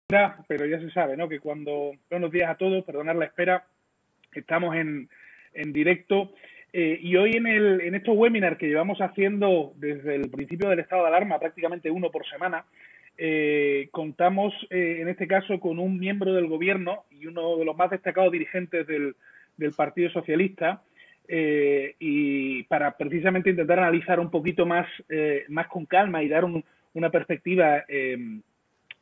pero ya se sabe, ¿no? Que cuando, buenos días a todos, perdonad la espera, estamos en directo y hoy en estos webinars que llevamos haciendo desde el principio del estado de alarma, prácticamente uno por semana, contamos en este caso con un miembro del gobierno y uno de los más destacados dirigentes del Partido Socialista, y para precisamente intentar analizar un poquito más con calma y dar una perspectiva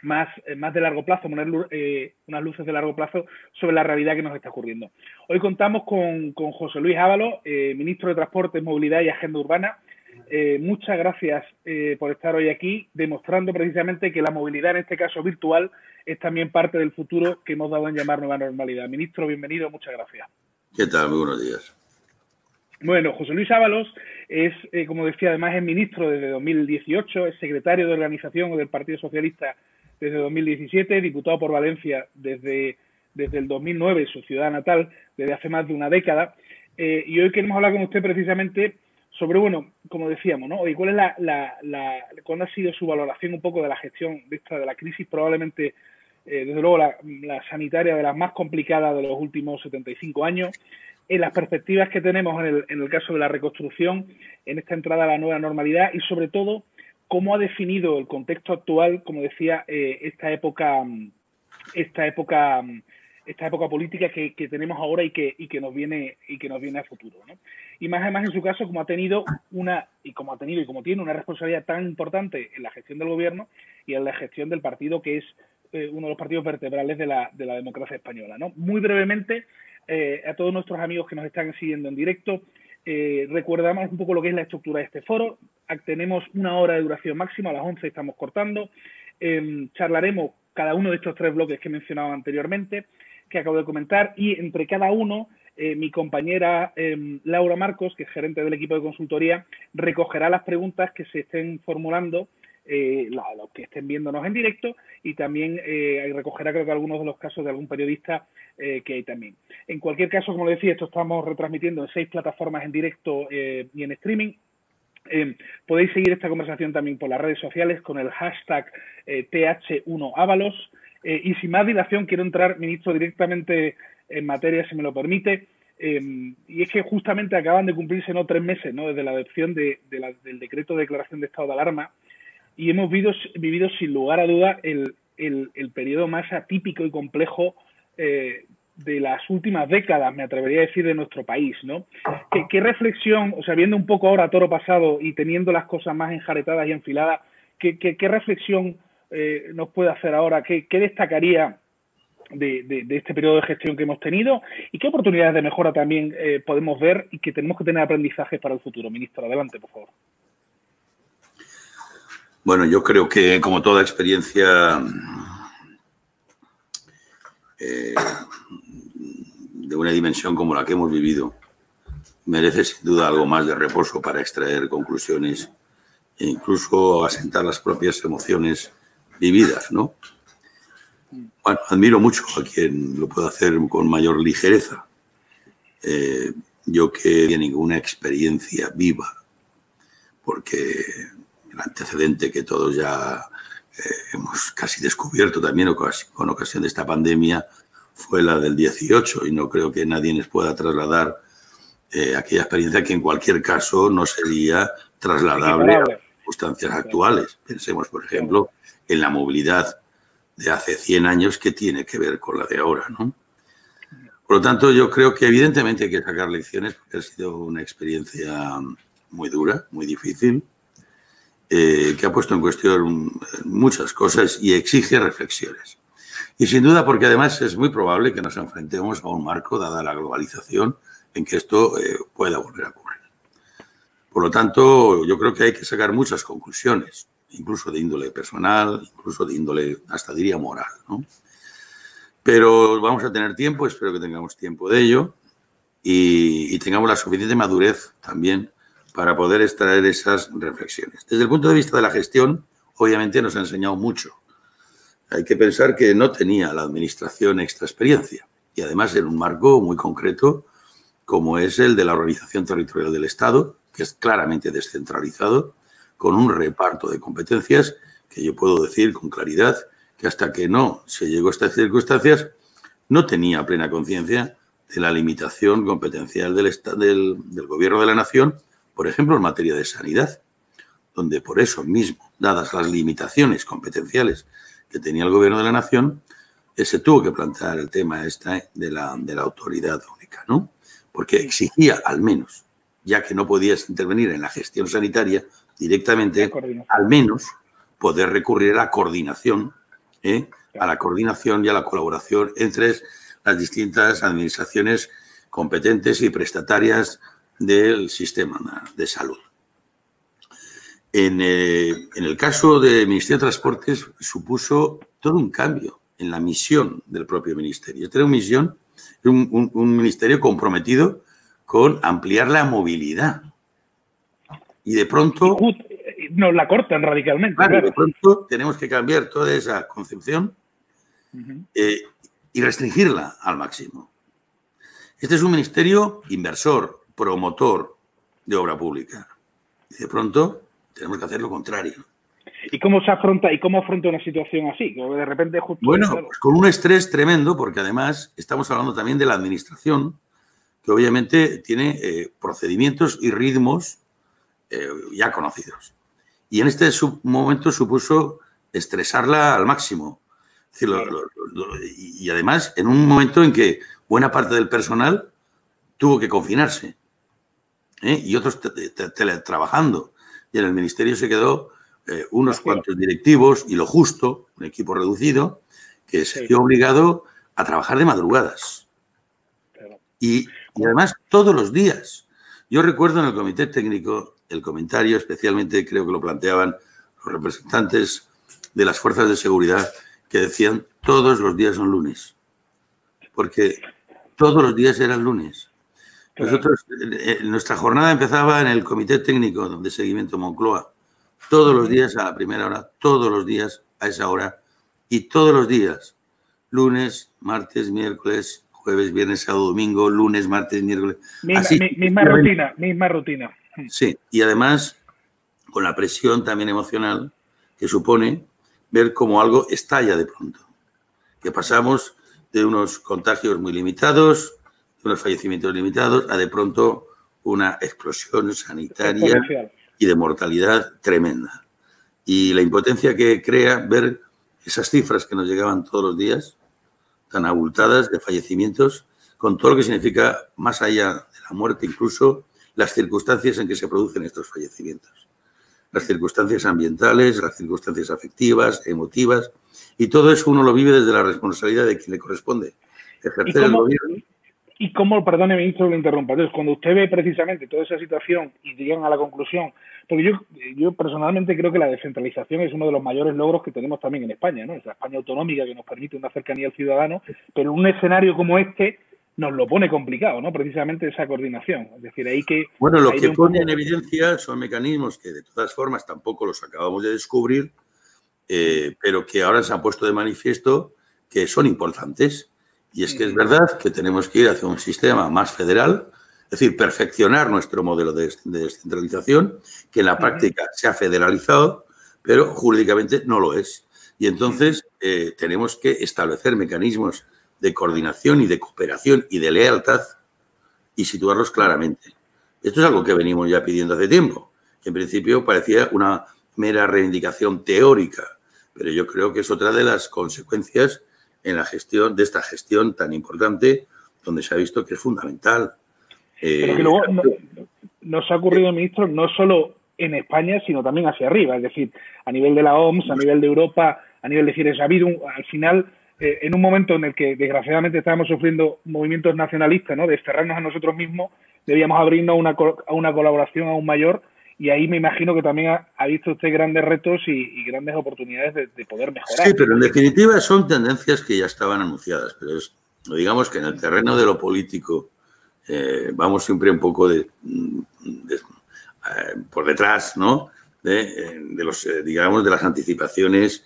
más de largo plazo, poner unas luces de largo plazo sobre la realidad que nos está ocurriendo. Hoy contamos con José Luis Ábalos, ministro de Transportes, Movilidad y Agenda Urbana. Muchas gracias por estar hoy aquí, demostrando precisamente que la movilidad, en este caso virtual, es también parte del futuro que hemos dado en llamar nueva normalidad. Ministro, bienvenido, muchas gracias. ¿Qué tal? Muy buenos días. Bueno, José Luis Ábalos es, como decía, además es ministro desde 2018, es secretario de organización del Partido Socialista desde 2017, diputado por Valencia desde el 2009, su ciudad natal, desde hace más de una década. Y hoy queremos hablar con usted precisamente sobre, bueno, como decíamos, ¿no? Hoy, ¿cuál es cuál ha sido su valoración un poco de la gestión de la crisis? Probablemente, desde luego, la sanitaria de las más complicadas de los últimos 75 años. En las perspectivas que tenemos en el caso de la reconstrucción, en esta entrada a la nueva normalidad y, sobre todo, cómo ha definido el contexto actual, como decía, esta época política que tenemos ahora y que nos viene a futuro, ¿no? Y más además en su caso, como tiene una responsabilidad tan importante en la gestión del gobierno y en la gestión del partido que es uno de los partidos vertebrales de la democracia española, ¿no? Muy brevemente, a todos nuestros amigos que nos están siguiendo en directo, recordamos un poco lo que es la estructura de este foro. Tenemos 1 hora de duración máxima, a las 11 estamos cortando. Charlaremos cada uno de estos 3 bloques que he mencionado anteriormente, que acabo de comentar, y entre cada uno, mi compañera Laura Marcos, que es gerente del equipo de consultoría, recogerá las preguntas que se estén formulando, los que estén viéndonos en directo, y también recogerá, creo que, algunos de los casos de algún periodista que hay también. En cualquier caso, como decía, esto estamos retransmitiendo en 6 plataformas en directo y en streaming. Podéis seguir esta conversación también por las redes sociales con el hashtag TH1Ábalos. Y sin más dilación, quiero entrar, ministro, directamente en materia, si me lo permite. Y es que justamente acaban de cumplirse 3 meses, ¿no?, desde la adopción del decreto de declaración de estado de alarma, y hemos vivido sin lugar a duda el periodo más atípico y complejo de las últimas décadas, me atrevería a decir, de nuestro país, ¿no? ¿Qué reflexión, o sea, viendo un poco ahora toro pasado y teniendo las cosas más enjaretadas y enfiladas, qué reflexión nos puede hacer ahora? ¿Qué destacaría de este periodo de gestión que hemos tenido? ¿Y qué oportunidades de mejora también podemos ver y que tenemos que tener aprendizajes para el futuro? Ministro, adelante, por favor. Bueno, yo creo que, como toda experiencia de una dimensión como la que hemos vivido, merece sin duda algo más de reposo para extraer conclusiones e incluso asentar las propias emociones vividas, ¿no? Bueno, admiro mucho a quien lo puede hacer con mayor ligereza. Yo que no ninguna experiencia viva, porque el antecedente que todos ya hemos casi descubierto también con ocasión de esta pandemia fue la del 18, y no creo que nadie nos pueda trasladar aquella experiencia que en cualquier caso no sería trasladable a las circunstancias actuales. Pensemos, por ejemplo, en la movilidad de hace 100 años que tiene que ver con la de ahora, ¿no? Por lo tanto, yo creo que evidentemente hay que sacar lecciones, porque ha sido una experiencia muy dura, muy difícil, que ha puesto en cuestión muchas cosas y exige reflexiones. Y sin duda porque además es muy probable que nos enfrentemos a un marco, dada la globalización, en que esto pueda volver a ocurrir. Por lo tanto, yo creo que hay que sacar muchas conclusiones, incluso de índole personal, incluso de índole, hasta diría, moral, ¿no? Pero vamos a tener tiempo, espero que tengamos tiempo de ello y tengamos la suficiente madurez también para poder extraer esas reflexiones. Desde el punto de vista de la gestión, obviamente nos ha enseñado mucho. Hay que pensar que no tenía la administración esta experiencia, y además en un marco muy concreto como es el de la organización territorial del Estado, que es claramente descentralizado, con un reparto de competencias que yo puedo decir con claridad que hasta que no se llegó a estas circunstancias no tenía plena conciencia de la limitación competencial del Gobierno de la Nación, por ejemplo, en materia de sanidad, donde por eso mismo, dadas las limitaciones competenciales que tenía el Gobierno de la Nación, se tuvo que plantear el tema de la autoridad única, ¿no? Porque exigía al menos, ya que no podías intervenir en la gestión sanitaria directamente, al menos poder recurrir a la coordinación, a la coordinación y a la colaboración entre las distintas administraciones competentes y prestatarias del sistema de salud. En el caso del Ministerio de Transportes supuso todo un cambio en la misión del propio ministerio. Este era un ministerio comprometido con ampliar la movilidad. Y de pronto... nos la cortan radicalmente. Claro, de pronto tenemos que cambiar toda esa concepción y restringirla al máximo. Este es un ministerio inversor, promotor de obra pública. Y de pronto tenemos que hacer lo contrario. ¿Y cómo afronta una situación así? Que de repente justo... Bueno, pues con un estrés tremendo, porque además estamos hablando también de la administración, que obviamente tiene procedimientos y ritmos ya conocidos. Y en este momento supuso estresarla al máximo. Es decir, y además en un momento en que buena parte del personal tuvo que confinarse y otros teletrabajando. Y en el ministerio se quedó unos cuantos directivos y lo justo, un equipo reducido, que se vio obligado a trabajar de madrugadas. Y además todos los días. Yo recuerdo en el comité técnico el comentario, especialmente creo que lo planteaban los representantes de las fuerzas de seguridad, que decían todos los días son lunes. Porque todos los días eran lunes. Nosotros, nuestra jornada empezaba en el comité técnico de seguimiento Moncloa. Todos los días a la primera hora, todos los días a esa hora y todos los días, lunes, martes, miércoles, jueves, viernes, sábado, domingo, lunes, martes, miércoles. Misma rutina. Sí, y además con la presión también emocional que supone ver cómo algo estalla de pronto. Que pasamos de unos contagios muy limitados, de unos fallecimientos limitados, a de pronto una explosión sanitaria y de mortalidad tremenda. Y la impotencia que crea ver esas cifras que nos llegaban todos los días, tan abultadas de fallecimientos, con todo lo que significa, más allá de la muerte, incluso las circunstancias en que se producen estos fallecimientos. Las circunstancias ambientales, las circunstancias afectivas, emotivas, y todo eso uno lo vive desde la responsabilidad de quien le corresponde ejercer el gobierno. ¿Y cómo, perdone, ministro, que lo interrumpa? Entonces, cuando usted ve precisamente toda esa situación y llegan a la conclusión, porque yo personalmente creo que la descentralización es uno de los mayores logros que tenemos también en España, ¿no? Es la España autonómica que nos permite una cercanía al ciudadano, pero un escenario como este nos lo pone complicado, ¿no? Precisamente esa coordinación. Es decir, ahí que... Bueno, lo que pone en evidencia son mecanismos que de todas formas tampoco los acabamos de descubrir, pero que ahora se han puesto de manifiesto que son importantes. Y es que es verdad que tenemos que ir hacia un sistema más federal, es decir, perfeccionar nuestro modelo de descentralización, que en la práctica se ha federalizado, pero jurídicamente no lo es. Y entonces tenemos que establecer mecanismos de coordinación y de cooperación y de lealtad y situarlos claramente. Esto es algo que venimos ya pidiendo hace tiempo, que en principio parecía una mera reivindicación teórica, pero yo creo que es otra de las consecuencias en la gestión de esta gestión tan importante, donde se ha visto que es fundamental. Pero que luego nos ha ocurrido, ministro, no solo en España, sino también hacia arriba, es decir, a nivel de la OMS, a nivel de Europa, a nivel de decir, ha habido al final, en un momento en el que desgraciadamente estábamos sufriendo movimientos nacionalistas, ¿no? De cerrarnos a nosotros mismos, debíamos abrirnos a una colaboración aún mayor. Y ahí me imagino que también ha visto usted grandes retos y grandes oportunidades de poder mejorar. Sí, pero en definitiva son tendencias que ya estaban anunciadas. Pero digamos que en el terreno de lo político vamos siempre un poco por detrás, ¿no? Digamos, de las anticipaciones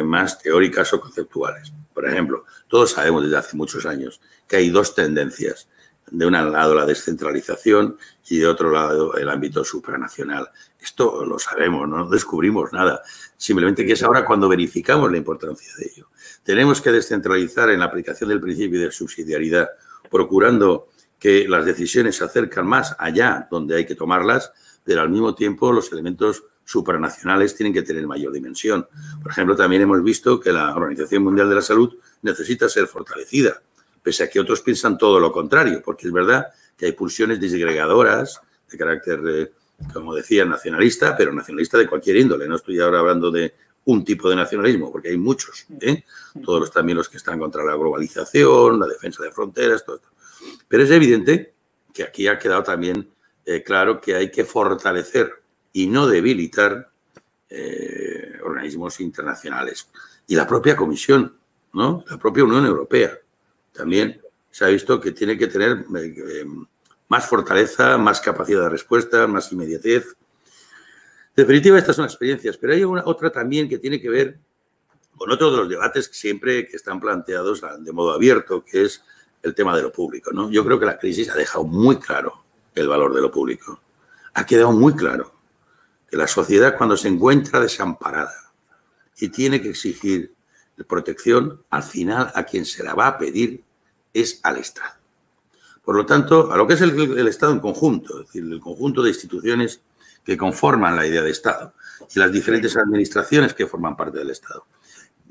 más teóricas o conceptuales. Por ejemplo, todos sabemos desde hace muchos años que hay dos tendencias de un lado la descentralización y de otro lado el ámbito supranacional. Esto lo sabemos, no descubrimos nada. Simplemente que es ahora cuando verificamos la importancia de ello. Tenemos que descentralizar en la aplicación del principio de subsidiariedad, procurando que las decisiones se acercan más allá donde hay que tomarlas, pero al mismo tiempo los elementos supranacionales tienen que tener mayor dimensión. Por ejemplo, también hemos visto que la Organización Mundial de la Salud necesita ser fortalecida, pese a que otros piensan todo lo contrario, porque es verdad que hay pulsiones disgregadoras de carácter, como decía, nacionalista, pero nacionalista de cualquier índole. No estoy ahora hablando de un tipo de nacionalismo, porque hay muchos, todos también los que están contra la globalización, la defensa de fronteras, todo esto. Pero es evidente que aquí ha quedado también claro que hay que fortalecer y no debilitar organismos internacionales. Y la propia Comisión, ¿no? La propia Unión Europea también se ha visto que tiene que tener más fortaleza, más capacidad de respuesta, más inmediatez. En definitiva, estas son experiencias, pero hay otra también que tiene que ver con otro de los debates que siempre que están planteados de modo abierto, que es el tema de lo público, ¿no? Yo creo que la crisis ha dejado muy claro el valor de lo público. Ha quedado muy claro que la sociedad, cuando se encuentra desamparada y tiene que exigir protección, al final a quien se la va a pedir es al Estado. Por lo tanto, a lo que es el Estado en conjunto, es decir, el conjunto de instituciones que conforman la idea de Estado y las diferentes administraciones que forman parte del Estado,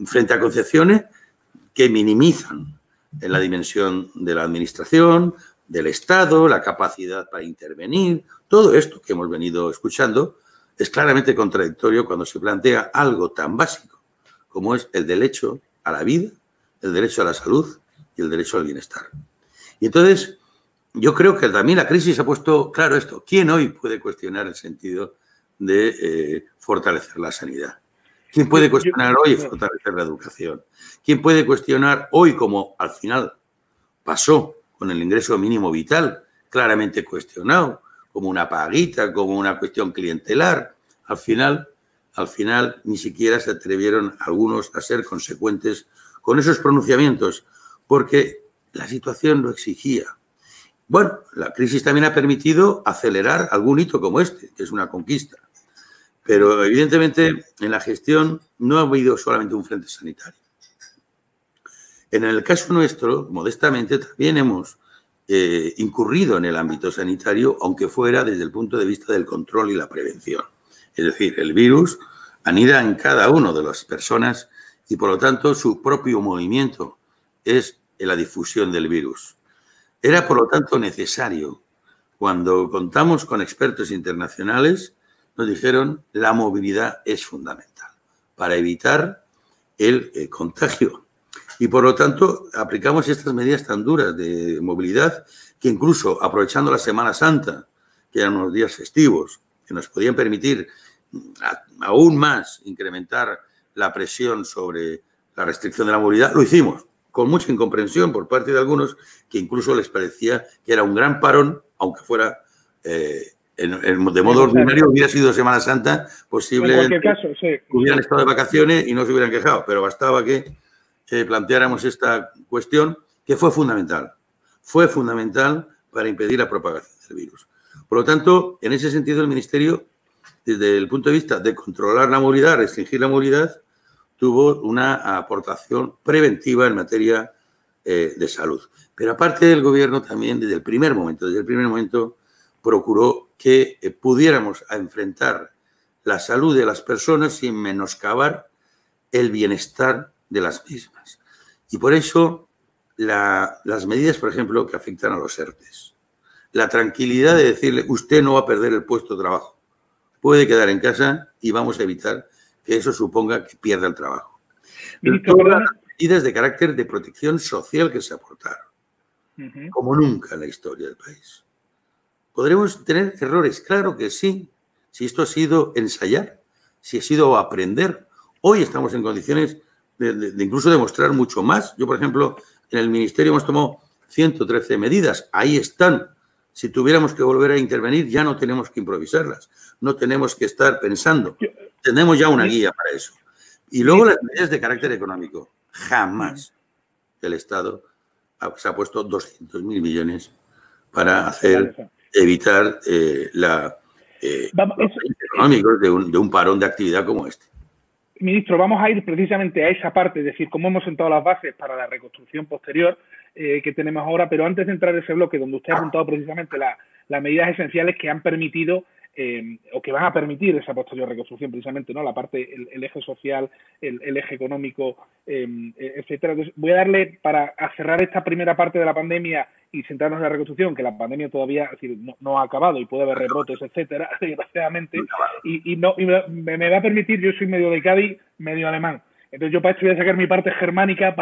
frente a concepciones que minimizan en la dimensión de la administración, del Estado, la capacidad para intervenir, todo esto que hemos venido escuchando es claramente contradictorio cuando se plantea algo tan básico como es el derecho a la vida, el derecho a la salud y el derecho al bienestar. Y entonces, yo creo que también la crisis ha puesto claro esto. ¿Quién hoy puede cuestionar el sentido de fortalecer la sanidad? ¿Quién puede cuestionar hoy fortalecer la educación? ¿Quién puede cuestionar hoy, como al final pasó con el ingreso mínimo vital, claramente cuestionado, como una paguita, como una cuestión clientelar? Al final, ni siquiera se atrevieron algunos a ser consecuentes con esos pronunciamientos, porque la situación lo exigía. Bueno, la crisis también ha permitido acelerar algún hito como este, que es una conquista. Pero evidentemente en la gestión no ha habido solamente un frente sanitario. En el caso nuestro, modestamente, también hemos incurrido en el ámbito sanitario, aunque fuera desde el punto de vista del control y la prevención. Es decir, el virus anida en cada una de las personas y, por lo tanto, su propio movimiento es la difusión del virus. Era, por lo tanto, necesario, cuando contamos con expertos internacionales, nos dijeron la movilidad es fundamental para evitar el contagio. Y, por lo tanto, aplicamos estas medidas tan duras de movilidad que incluso aprovechando la Semana Santa, que eran unos días festivos, que nos podían permitir aún más incrementar la presión sobre la restricción de la movilidad, lo hicimos con mucha incomprensión por parte de algunos que incluso les parecía que era un gran parón, aunque fuera de modo ordinario, hubiera sido Semana Santa posible. En cualquier caso, sí. Hubieran estado de vacaciones y no se hubieran quejado, pero bastaba que planteáramos esta cuestión que fue fundamental para impedir la propagación del virus. Por lo tanto, en ese sentido, el Ministerio, desde el punto de vista de controlar la movilidad, restringir la movilidad, tuvo una aportación preventiva en materia de salud. Pero aparte del Gobierno también, desde el primer momento, procuró que pudiéramos enfrentar la salud de las personas sin menoscabar el bienestar de las mismas. Y por eso las medidas, por ejemplo, que afectan a los ERTES. La tranquilidad de decirle, usted no va a perder el puesto de trabajo. Puede quedar en casa y vamos a evitar que eso suponga que pierda el trabajo. Todas las medidas de carácter de protección social que se aportaron, como nunca en la historia del país. ¿Podremos tener errores? Claro que sí. Si esto ha sido ensayar, si ha sido aprender. Hoy estamos en condiciones de incluso demostrar mucho más. Yo, por ejemplo, en el Ministerio hemos tomado 113 medidas. Ahí están. Si tuviéramos que volver a intervenir, ya no tenemos que improvisarlas. No tenemos que estar pensando. Tenemos ya una guía para eso. Y luego las medidas de carácter económico. Jamás el Estado se ha puesto 200.000 millones para evitar económicos de un parón de actividad como este. Ministro, vamos a ir precisamente a esa parte, es decir, cómo hemos sentado las bases para la reconstrucción posterior que tenemos ahora, pero antes de entrar en ese bloque donde usted ha apuntado precisamente las medidas esenciales que han permitido o que van a permitir esa posterior reconstrucción, precisamente, ¿no? La parte, el eje social, el eje económico, etcétera. Entonces, voy a darle, para cerrar esta primera parte de la pandemia y centrarnos en la reconstrucción, que la pandemia todavía, es decir, no ha acabado y puede haber rebrotes, etcétera, desgraciadamente, y me va a permitir, yo soy medio de Cádiz, medio alemán. Entonces, yo para esto voy a sacar mi parte germánica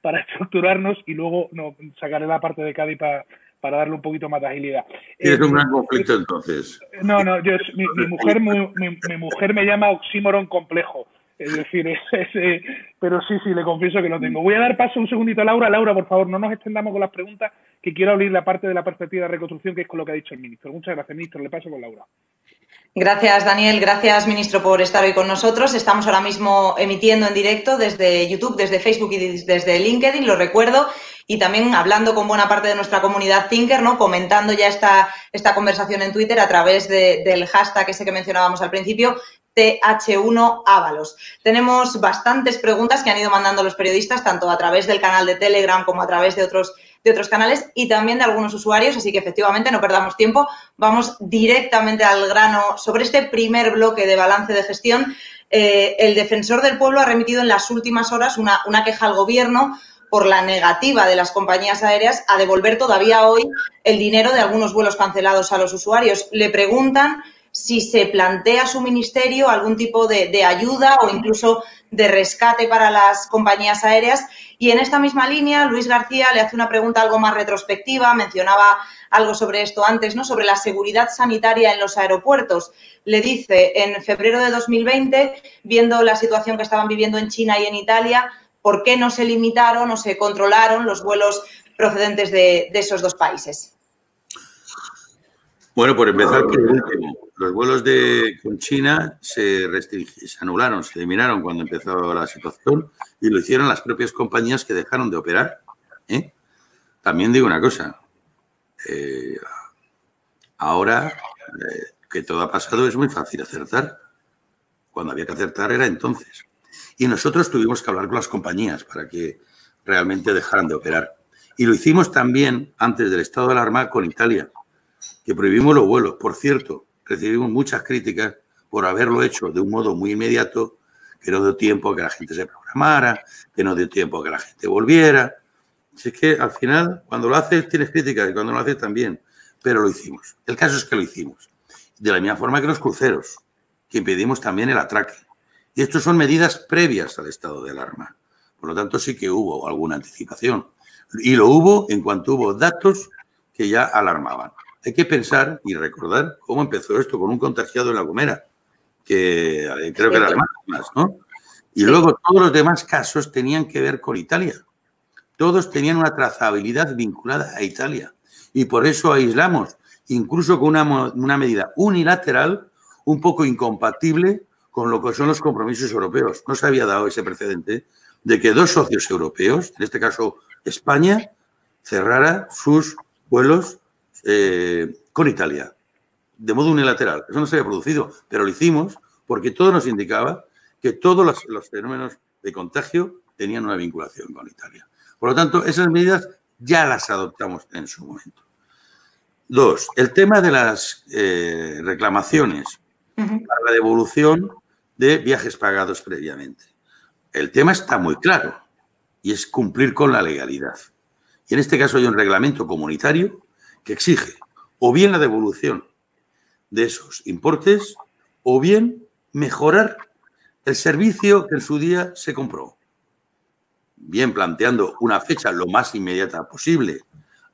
para estructurarnos y luego sacaré la parte de Cádiz para darle un poquito más de agilidad. Es un gran conflicto, entonces. No, mi mujer me llama oxímoron complejo. Es decir, pero sí, le confieso que lo tengo. Voy a dar paso un segundito a Laura. Laura, por favor, no nos extendamos con las preguntas, que quiero abrir la parte de la perspectiva de reconstrucción, que es con lo que ha dicho el ministro. Muchas gracias, ministro. Le paso con Laura. Gracias, Daniel. Gracias, ministro, por estar hoy con nosotros. Estamos ahora mismo emitiendo en directo desde YouTube, desde Facebook y desde LinkedIn, lo recuerdo, y también hablando con buena parte de nuestra comunidad Thinker, ¿no? Comentando ya esta conversación en Twitter a través del hashtag ese que mencionábamos al principio, TH1Ábalos. Tenemos bastantes preguntas que han ido mandando los periodistas, tanto a través del canal de Telegram como a través de otros canales y también de algunos usuarios, así que efectivamente no perdamos tiempo, vamos directamente al grano. Sobre este primer bloque de balance de gestión, el Defensor del Pueblo ha remitido en las últimas horas una queja al Gobierno por la negativa de las compañías aéreas a devolver todavía hoy el dinero de algunos vuelos cancelados a los usuarios. Le preguntan si se plantea su ministerio algún tipo de ayuda o incluso de rescate para las compañías aéreas. Y en esta misma línea, Luis García le hace una pregunta algo más retrospectiva, mencionaba algo sobre esto antes, ¿no? Sobre la seguridad sanitaria en los aeropuertos. Le dice, en febrero de 2020, viendo la situación que estaban viviendo en China y en Italia, ¿por qué no se limitaron o se controlaron los vuelos procedentes de esos dos países? Bueno, por empezar por el último. Los vuelos con China se anularon, se eliminaron cuando empezó la situación y lo hicieron las propias compañías que dejaron de operar. También digo una cosa. Ahora que todo ha pasado es muy fácil acertar. Cuando había que acertar era entonces. Y nosotros tuvimos que hablar con las compañías para que realmente dejaran de operar. Y lo hicimos también antes del estado de alarma con Italia, que prohibimos los vuelos. Por cierto, recibimos muchas críticas por haberlo hecho de un modo muy inmediato, que no dio tiempo a que la gente se programara, que no dio tiempo a que la gente volviera. Si es que al final, cuando lo haces, tienes críticas y cuando lo haces también. Pero lo hicimos. El caso es que lo hicimos. De la misma forma que los cruceros, que impedimos también el atraque. Y esto son medidas previas al estado de alarma. Por lo tanto, sí que hubo alguna anticipación. Y lo hubo en cuanto hubo datos que ya alarmaban. Hay que pensar y recordar cómo empezó esto con un contagiado en La Gomera, que creo que era alemán, ¿no? Y luego todos los demás casos tenían que ver con Italia. Todos tenían una trazabilidad vinculada a Italia. Y por eso aislamos, incluso con una medida unilateral, un poco incompatible con lo que son los compromisos europeos. No se había dado ese precedente de que dos socios europeos, en este caso España, cerrara sus vuelos con Italia, de modo unilateral. Eso no se había producido, pero lo hicimos porque todo nos indicaba que todos los fenómenos de contagio tenían una vinculación con Italia. Por lo tanto, esas medidas ya las adoptamos en su momento. Dos, el tema de las reclamaciones para la devolución de viajes pagados previamente. El tema está muy claro y es cumplir con la legalidad. Y en este caso hay un reglamento comunitario que exige o bien la devolución de esos importes o bien mejorar el servicio que en su día se compró. Bien planteando una fecha lo más inmediata posible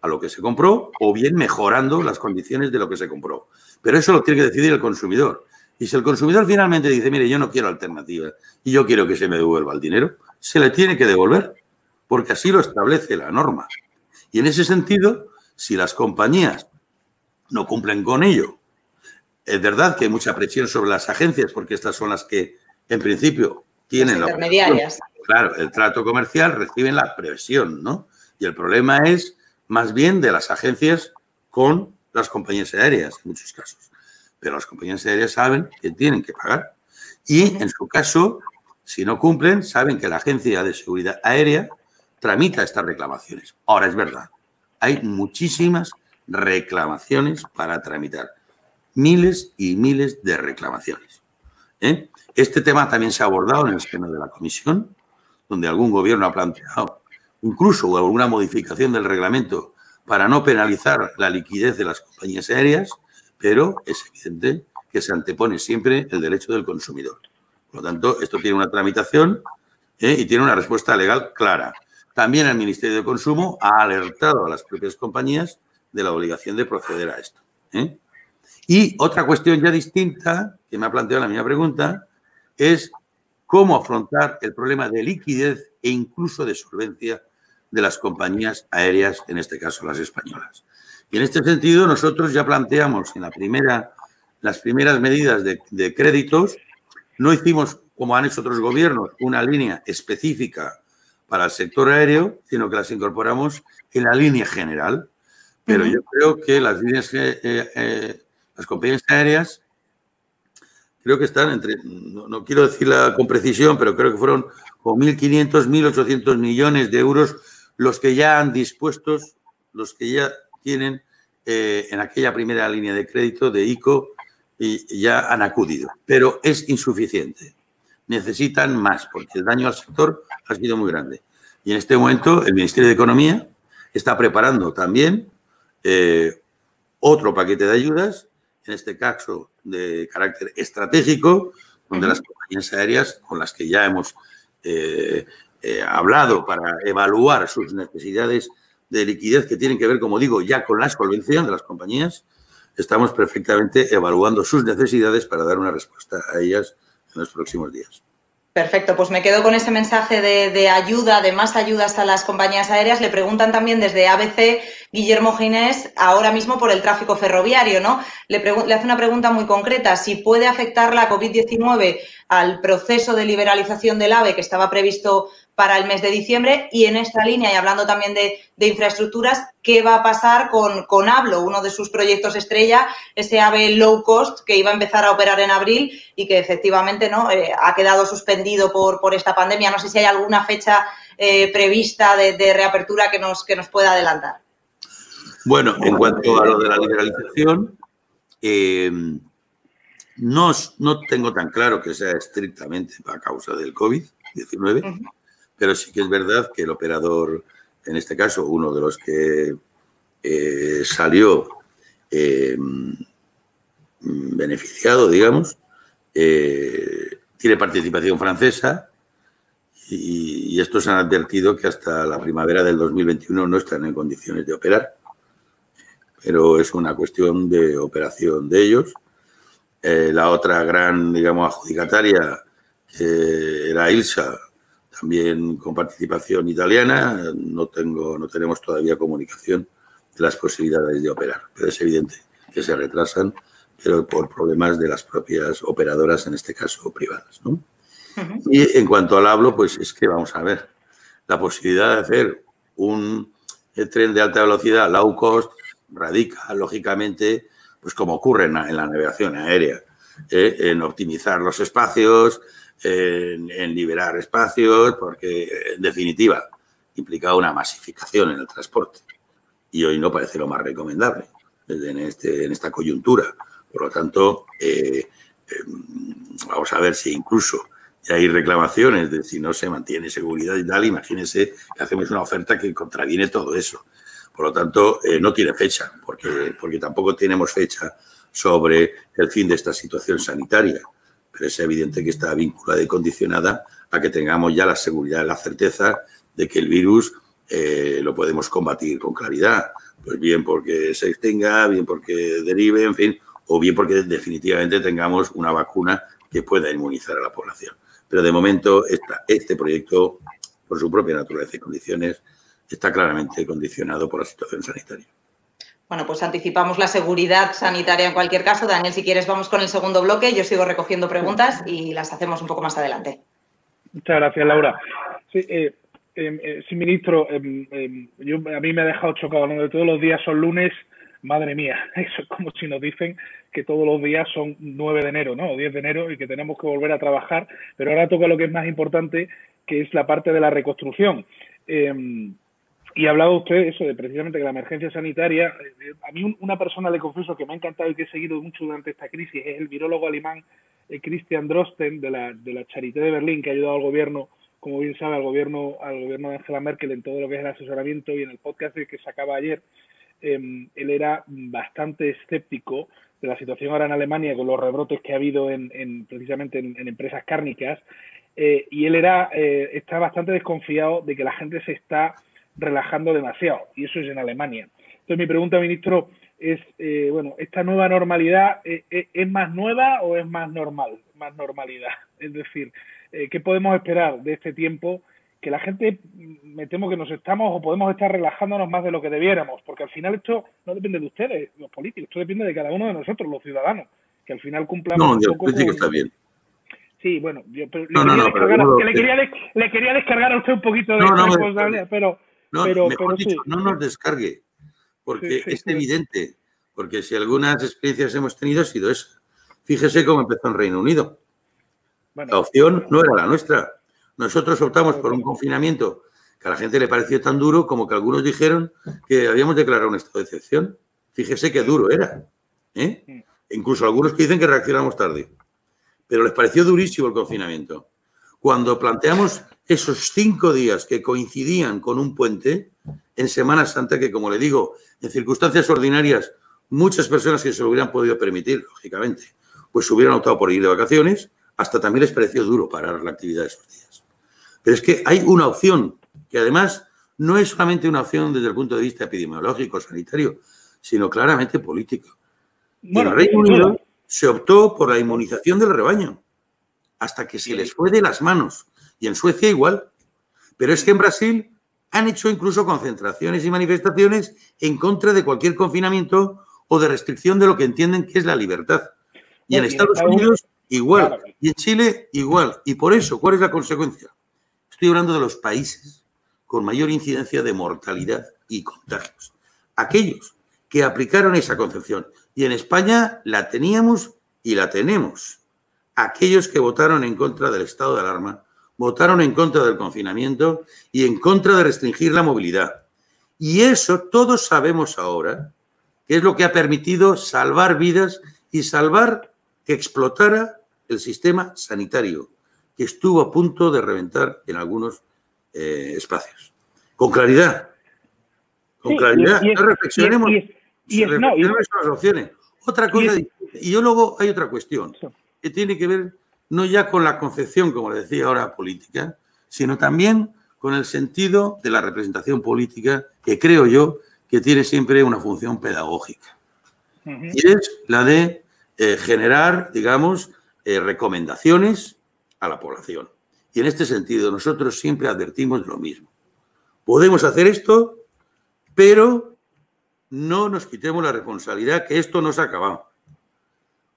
a lo que se compró o bien mejorando las condiciones de lo que se compró. Pero eso lo tiene que decidir el consumidor. Y si el consumidor finalmente dice, mire, yo no quiero alternativa y yo quiero que se me devuelva el dinero, se le tiene que devolver, porque así lo establece la norma. Y en ese sentido, si las compañías no cumplen con ello, es verdad que hay mucha presión sobre las agencias, porque estas son las que, en principio, tienen las intermediarias. Claro, el trato comercial, reciben la presión, ¿no? Y el problema es más bien de las agencias con las compañías aéreas en muchos casos. Pero las compañías aéreas saben que tienen que pagar y, en su caso, si no cumplen, saben que la Agencia de Seguridad Aérea tramita estas reclamaciones. Ahora, es verdad, hay muchísimas reclamaciones para tramitar. Miles y miles de reclamaciones. Este tema también se ha abordado en el seno de la comisión, donde algún gobierno ha planteado incluso alguna modificación del reglamento para no penalizar la liquidez de las compañías aéreas, pero es evidente que se antepone siempre el derecho del consumidor. Por lo tanto, esto tiene una tramitación y tiene una respuesta legal clara. También el Ministerio de Consumo ha alertado a las propias compañías de la obligación de proceder a esto. Y otra cuestión ya distinta, que me ha planteado la misma pregunta, es cómo afrontar el problema de liquidez e incluso de solvencia de las compañías aéreas, en este caso las españolas. Y en este sentido, nosotros ya planteamos en las primeras medidas de créditos, no hicimos, como han hecho otros gobiernos, una línea específica para el sector aéreo, sino que las incorporamos en la línea general. Pero yo creo que las líneas, las compañías aéreas, creo que están entre, no quiero decirla con precisión, pero creo que fueron como 1.500, 1.800 millones de euros los que ya han dispuestos, los que ya tienen en aquella primera línea de crédito de ICO y ya han acudido. Pero es insuficiente. Necesitan más porque el daño al sector ha sido muy grande. Y en este momento el Ministerio de Economía está preparando también otro paquete de ayudas, en este caso de carácter estratégico, donde las compañías aéreas con las que ya hemos hablado para evaluar sus necesidades de liquidez que tienen que ver, como digo, ya con la solvencia de las compañías, estamos perfectamente evaluando sus necesidades para dar una respuesta a ellas en los próximos días. Perfecto, pues me quedo con ese mensaje de ayuda, de más ayudas a las compañías aéreas. Le preguntan también desde ABC, Guillermo Ginés, ahora mismo por el tráfico ferroviario, ¿no? Le hace una pregunta muy concreta, si puede afectar la COVID-19 al proceso de liberalización del AVE que estaba previsto para el mes de diciembre, y en esta línea, y hablando también de infraestructuras, ¿qué va a pasar con AVLO, uno de sus proyectos estrella, ese AVE low cost que iba a empezar a operar en abril y que efectivamente no ha quedado suspendido por esta pandemia? No sé si hay alguna fecha prevista de reapertura que nos pueda adelantar. Bueno, en cuanto a lo de la liberalización, no tengo tan claro que sea estrictamente a causa del COVID-19, pero sí que es verdad que el operador, en este caso, uno de los que salió beneficiado, digamos, tiene participación francesa y estos han advertido que hasta la primavera del 2021 no están en condiciones de operar, pero es una cuestión de operación de ellos. La otra gran, digamos, adjudicataria, que era ILSA, también con participación italiana, no tenemos todavía comunicación de las posibilidades de operar, pero es evidente que se retrasan, pero por problemas de las propias operadoras, en este caso privadas, ¿no? Y en cuanto al AVLO, pues es que vamos a ver, la posibilidad de hacer un tren de alta velocidad low cost radica, lógicamente, pues como ocurre en la navegación aérea, en optimizar los espacios, en liberar espacios, porque en definitiva implica una masificación en el transporte y hoy no parece lo más recomendable en esta coyuntura. Por lo tanto, vamos a ver si incluso hay reclamaciones de si no se mantiene seguridad y tal. Imagínense que hacemos una oferta que contraviene todo eso. Por lo tanto, no tiene fecha, porque tampoco tenemos fecha sobre el fin de esta situación sanitaria. Pero es evidente que está vinculada y condicionada a que tengamos ya la seguridad y la certeza de que el virus lo podemos combatir con claridad. Pues bien porque se extinga, bien porque derive, en fin, o bien porque definitivamente tengamos una vacuna que pueda inmunizar a la población. Pero de momento este proyecto, por su propia naturaleza y condiciones, está claramente condicionado por la situación sanitaria. Bueno, pues anticipamos la seguridad sanitaria en cualquier caso. Daniel, si quieres, vamos con el segundo bloque. Yo sigo recogiendo preguntas y las hacemos un poco más adelante. Muchas gracias, Laura. Sí, ministro, a mí me ha dejado chocado, ¿no? De todos los días son lunes, madre mía, eso es como si nos dicen que todos los días son 9 de enero, ¿no? O 10 de enero y que tenemos que volver a trabajar, pero ahora toca lo que es más importante, que es la parte de la reconstrucción. Y ha hablado usted eso de precisamente que la emergencia sanitaria, a mí una persona le confieso que me ha encantado y que he seguido mucho durante esta crisis es el virólogo alemán Christian Drosten de la Charité de Berlín, que ha ayudado al gobierno, como bien sabe, al gobierno de Angela Merkel en todo lo que es el asesoramiento, y en el podcast que sacaba ayer, él era bastante escéptico de la situación ahora en Alemania con los rebrotes que ha habido precisamente en empresas cárnicas, y él está bastante desconfiado de que la gente se está relajando demasiado, y eso es en Alemania. Entonces mi pregunta, ministro, es, bueno, ¿esta nueva normalidad es más nueva o es más normal, más normalidad? Es decir, ¿qué podemos esperar de este tiempo? Que la gente, me temo que nos estamos o podemos estar relajándonos más de lo que debiéramos, porque al final esto no depende de ustedes, los políticos, esto depende de cada uno de nosotros, los ciudadanos, que al final cumplamos un poco con... está bien. Sí, bueno, yo le quería descargar a usted un poquito de responsabilidad, pero dicho, sí. No nos descargue, porque es evidente, porque si algunas experiencias hemos tenido ha sido esa. Fíjese cómo empezó en Reino Unido. Bueno, la opción no era la nuestra. Nosotros optamos por un confinamiento que a la gente le pareció tan duro como que algunos dijeron que habíamos declarado un estado de excepción. Fíjese qué duro era. Incluso algunos que dicen que reaccionamos tarde. Pero les pareció durísimo el confinamiento. Cuando planteamos esos 5 días que coincidían con un puente en Semana Santa, que como le digo, en circunstancias ordinarias, muchas personas que se lo hubieran podido permitir, lógicamente, pues hubieran optado por ir de vacaciones, hasta también les pareció duro parar la actividad de esos días. Pero es que hay una opción que además no es solamente una opción desde el punto de vista epidemiológico, sanitario, sino claramente político. Bueno, en el Reino Unido se optó por la inmunización del rebaño, hasta que se les fue de las manos. Y en Suecia igual. Pero es que en Brasil han hecho incluso concentraciones y manifestaciones en contra de cualquier confinamiento o de restricción de lo que entienden que es la libertad. Y en Estados Unidos igual. Claro. Y en Chile igual. Y por eso, ¿cuál es la consecuencia? Estoy hablando de los países con mayor incidencia de mortalidad y contagios. Aquellos que aplicaron esa concepción. Y en España la teníamos y la tenemos. Aquellos que votaron en contra del estado de alarma, votaron en contra del confinamiento y en contra de restringir la movilidad. Y eso todos sabemos ahora que es lo que ha permitido salvar vidas y salvar que explotara el sistema sanitario, que estuvo a punto de reventar en algunos espacios. Con claridad. Con claridad. No reflexionemos. Reflexionemos las opciones. Otra cosa, y yo luego hay otra cuestión que tiene que ver no ya con la concepción, como le decía ahora, política, sino también con el sentido de la representación política, que creo yo que tiene siempre una función pedagógica. Y es la de generar, digamos, recomendaciones a la población. Y en este sentido, nosotros siempre advertimos de lo mismo. Podemos hacer esto, pero no nos quitemos la responsabilidad que esto no se ha acabado.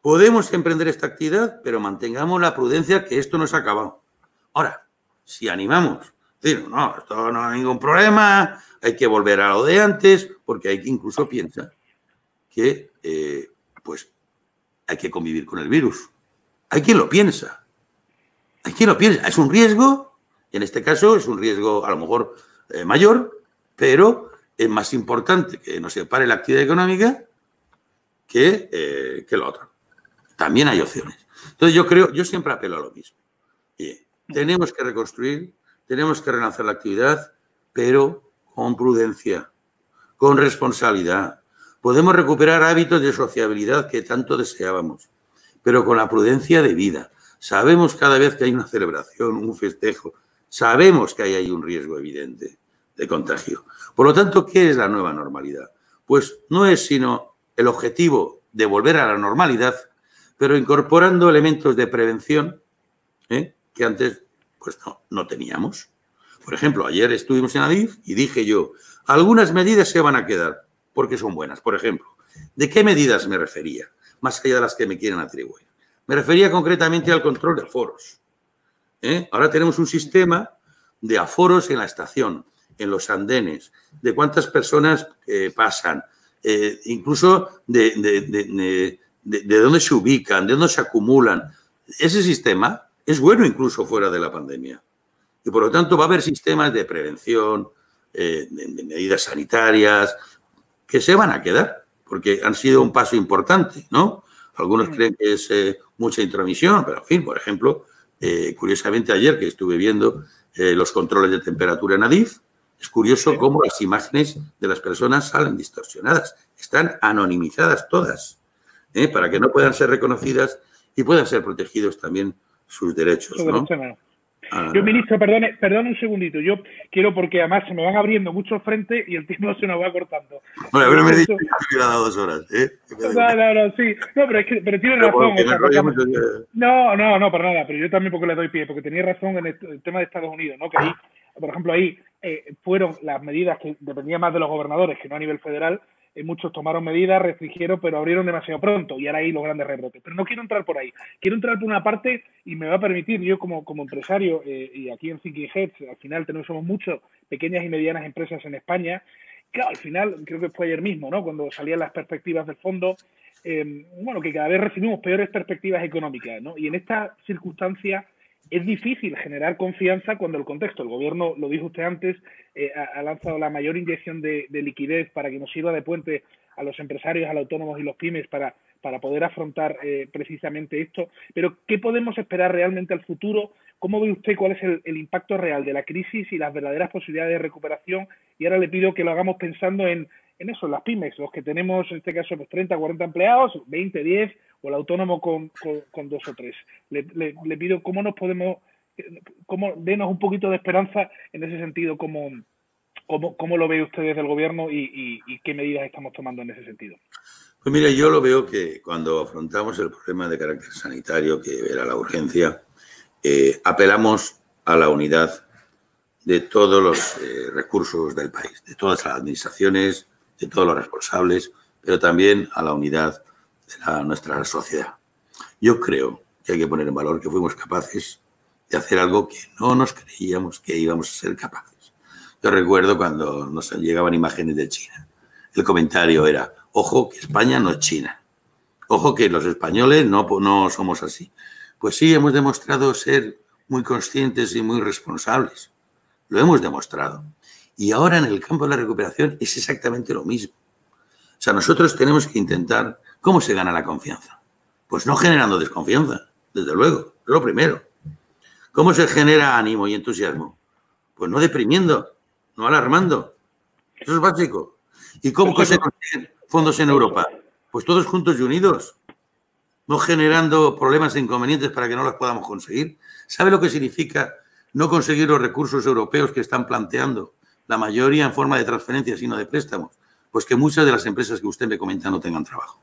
Podemos emprender esta actividad, pero mantengamos la prudencia que esto no se ha acabado. Ahora, si animamos, decir, no, esto no hay ningún problema, hay que volver a lo de antes, porque hay que incluso piensa que pues hay que convivir con el virus. Hay quien lo piensa. Hay quien lo piensa. Es un riesgo, y en este caso es un riesgo a lo mejor mayor, pero es más importante que nos separe la actividad económica que lo otro. También hay opciones. Entonces yo siempre apelo a lo mismo. Tenemos que reconstruir, tenemos que relanzar la actividad, pero con prudencia, con responsabilidad. Podemos recuperar hábitos de sociabilidad que tanto deseábamos, pero con la prudencia de vida. Sabemos cada vez que hay una celebración, un festejo, sabemos que hay un riesgo evidente de contagio. Por lo tanto, ¿qué es la nueva normalidad? Pues no es sino el objetivo de volver a la normalidad, pero incorporando elementos de prevención que antes pues no teníamos. Por ejemplo, ayer estuvimos en Adif y dije yo, algunas medidas se van a quedar porque son buenas. Por ejemplo, ¿de qué medidas me refería? Más allá de las que me quieren atribuir. Me refería concretamente al control de aforos. Ahora tenemos un sistema de aforos en la estación, en los andenes, de cuántas personas pasan, incluso de dónde se ubican, de dónde se acumulan. Ese sistema es bueno incluso fuera de la pandemia. Y por lo tanto va a haber sistemas de prevención, de medidas sanitarias, que se van a quedar, porque han sido un paso importante, ¿no? Algunos creen que es mucha intromisión, pero en fin, por ejemplo, curiosamente ayer que estuve viendo los controles de temperatura en Adif, es curioso cómo las imágenes de las personas salen distorsionadas, están anonimizadas todas, para que no puedan ser reconocidas y puedan ser protegidos también sus derechos, ¿no? Yo, ministro, perdone un segundito. Yo quiero, porque además se me van abriendo muchos frentes y el tiempo se nos va cortando. Bueno, pero me he dicho que me he dado 2 horas, ¿eh? No, sí. No, pero tiene razón. No, para nada. Pero yo también porque le doy pie, porque tenía razón en el tema de Estados Unidos, ¿no? Que ahí, por ejemplo, ahí fueron las medidas que dependían más de los gobernadores que no a nivel federal. Muchos tomaron medidas, restringieron, pero abrieron demasiado pronto y ahora hay los grandes rebrotes. Pero no quiero entrar por ahí. Quiero entrar por una parte y me va a permitir, yo como empresario, y aquí en Thinking Heads, al final somos muchas pequeñas y medianas empresas en España. Claro, al final, creo que fue ayer mismo, ¿no? Cuando salían las perspectivas del fondo, que cada vez recibimos peores perspectivas económicas, ¿no? Y en esta circunstancia es difícil generar confianza cuando el contexto, el gobierno, lo dijo usted antes, ha lanzado la mayor inyección de liquidez para que nos sirva de puente a los empresarios, a los autónomos y los pymes para poder afrontar precisamente esto. Pero, ¿qué podemos esperar realmente al futuro? ¿Cómo ve usted cuál es el impacto real de la crisis y las verdaderas posibilidades de recuperación? Y ahora le pido que lo hagamos pensando en eso, en las pymes, los que tenemos, en este caso, 30, 40 empleados, 20, 10, o el autónomo con 2 o 3. Le pido cómo nos podemos, denos un poquito de esperanza en ese sentido, cómo lo ve usted desde el gobierno y qué medidas estamos tomando en ese sentido. Pues mira, yo lo veo que cuando afrontamos el problema de carácter sanitario, que era la urgencia, apelamos a la unidad de todos los recursos del país, de todas las administraciones, de todos los responsables, pero también a la unidad de nuestra sociedad. Yo creo que hay que poner en valor que fuimos capaces de hacer algo que no nos creíamos que íbamos a ser capaces. Yo recuerdo cuando nos llegaban imágenes de China. El comentario era, ojo, que España no es China. Ojo, que los españoles no somos así. Pues sí, hemos demostrado ser muy conscientes y muy responsables. Lo hemos demostrado. Y ahora en el campo de la recuperación es exactamente lo mismo. O sea, nosotros tenemos que intentar... ¿Cómo se gana la confianza? Pues no generando desconfianza, desde luego, es lo primero. ¿Cómo se genera ánimo y entusiasmo? Pues no deprimiendo, no alarmando. Eso es básico. ¿Y cómo se consiguen fondos en Europa? Pues todos juntos y unidos, no generando problemas e inconvenientes para que no los podamos conseguir. ¿Sabe lo que significa no conseguir los recursos europeos que están planteando? La mayoría en forma de transferencias y no de préstamos. Pues que muchas de las empresas que usted me comenta no tengan trabajo.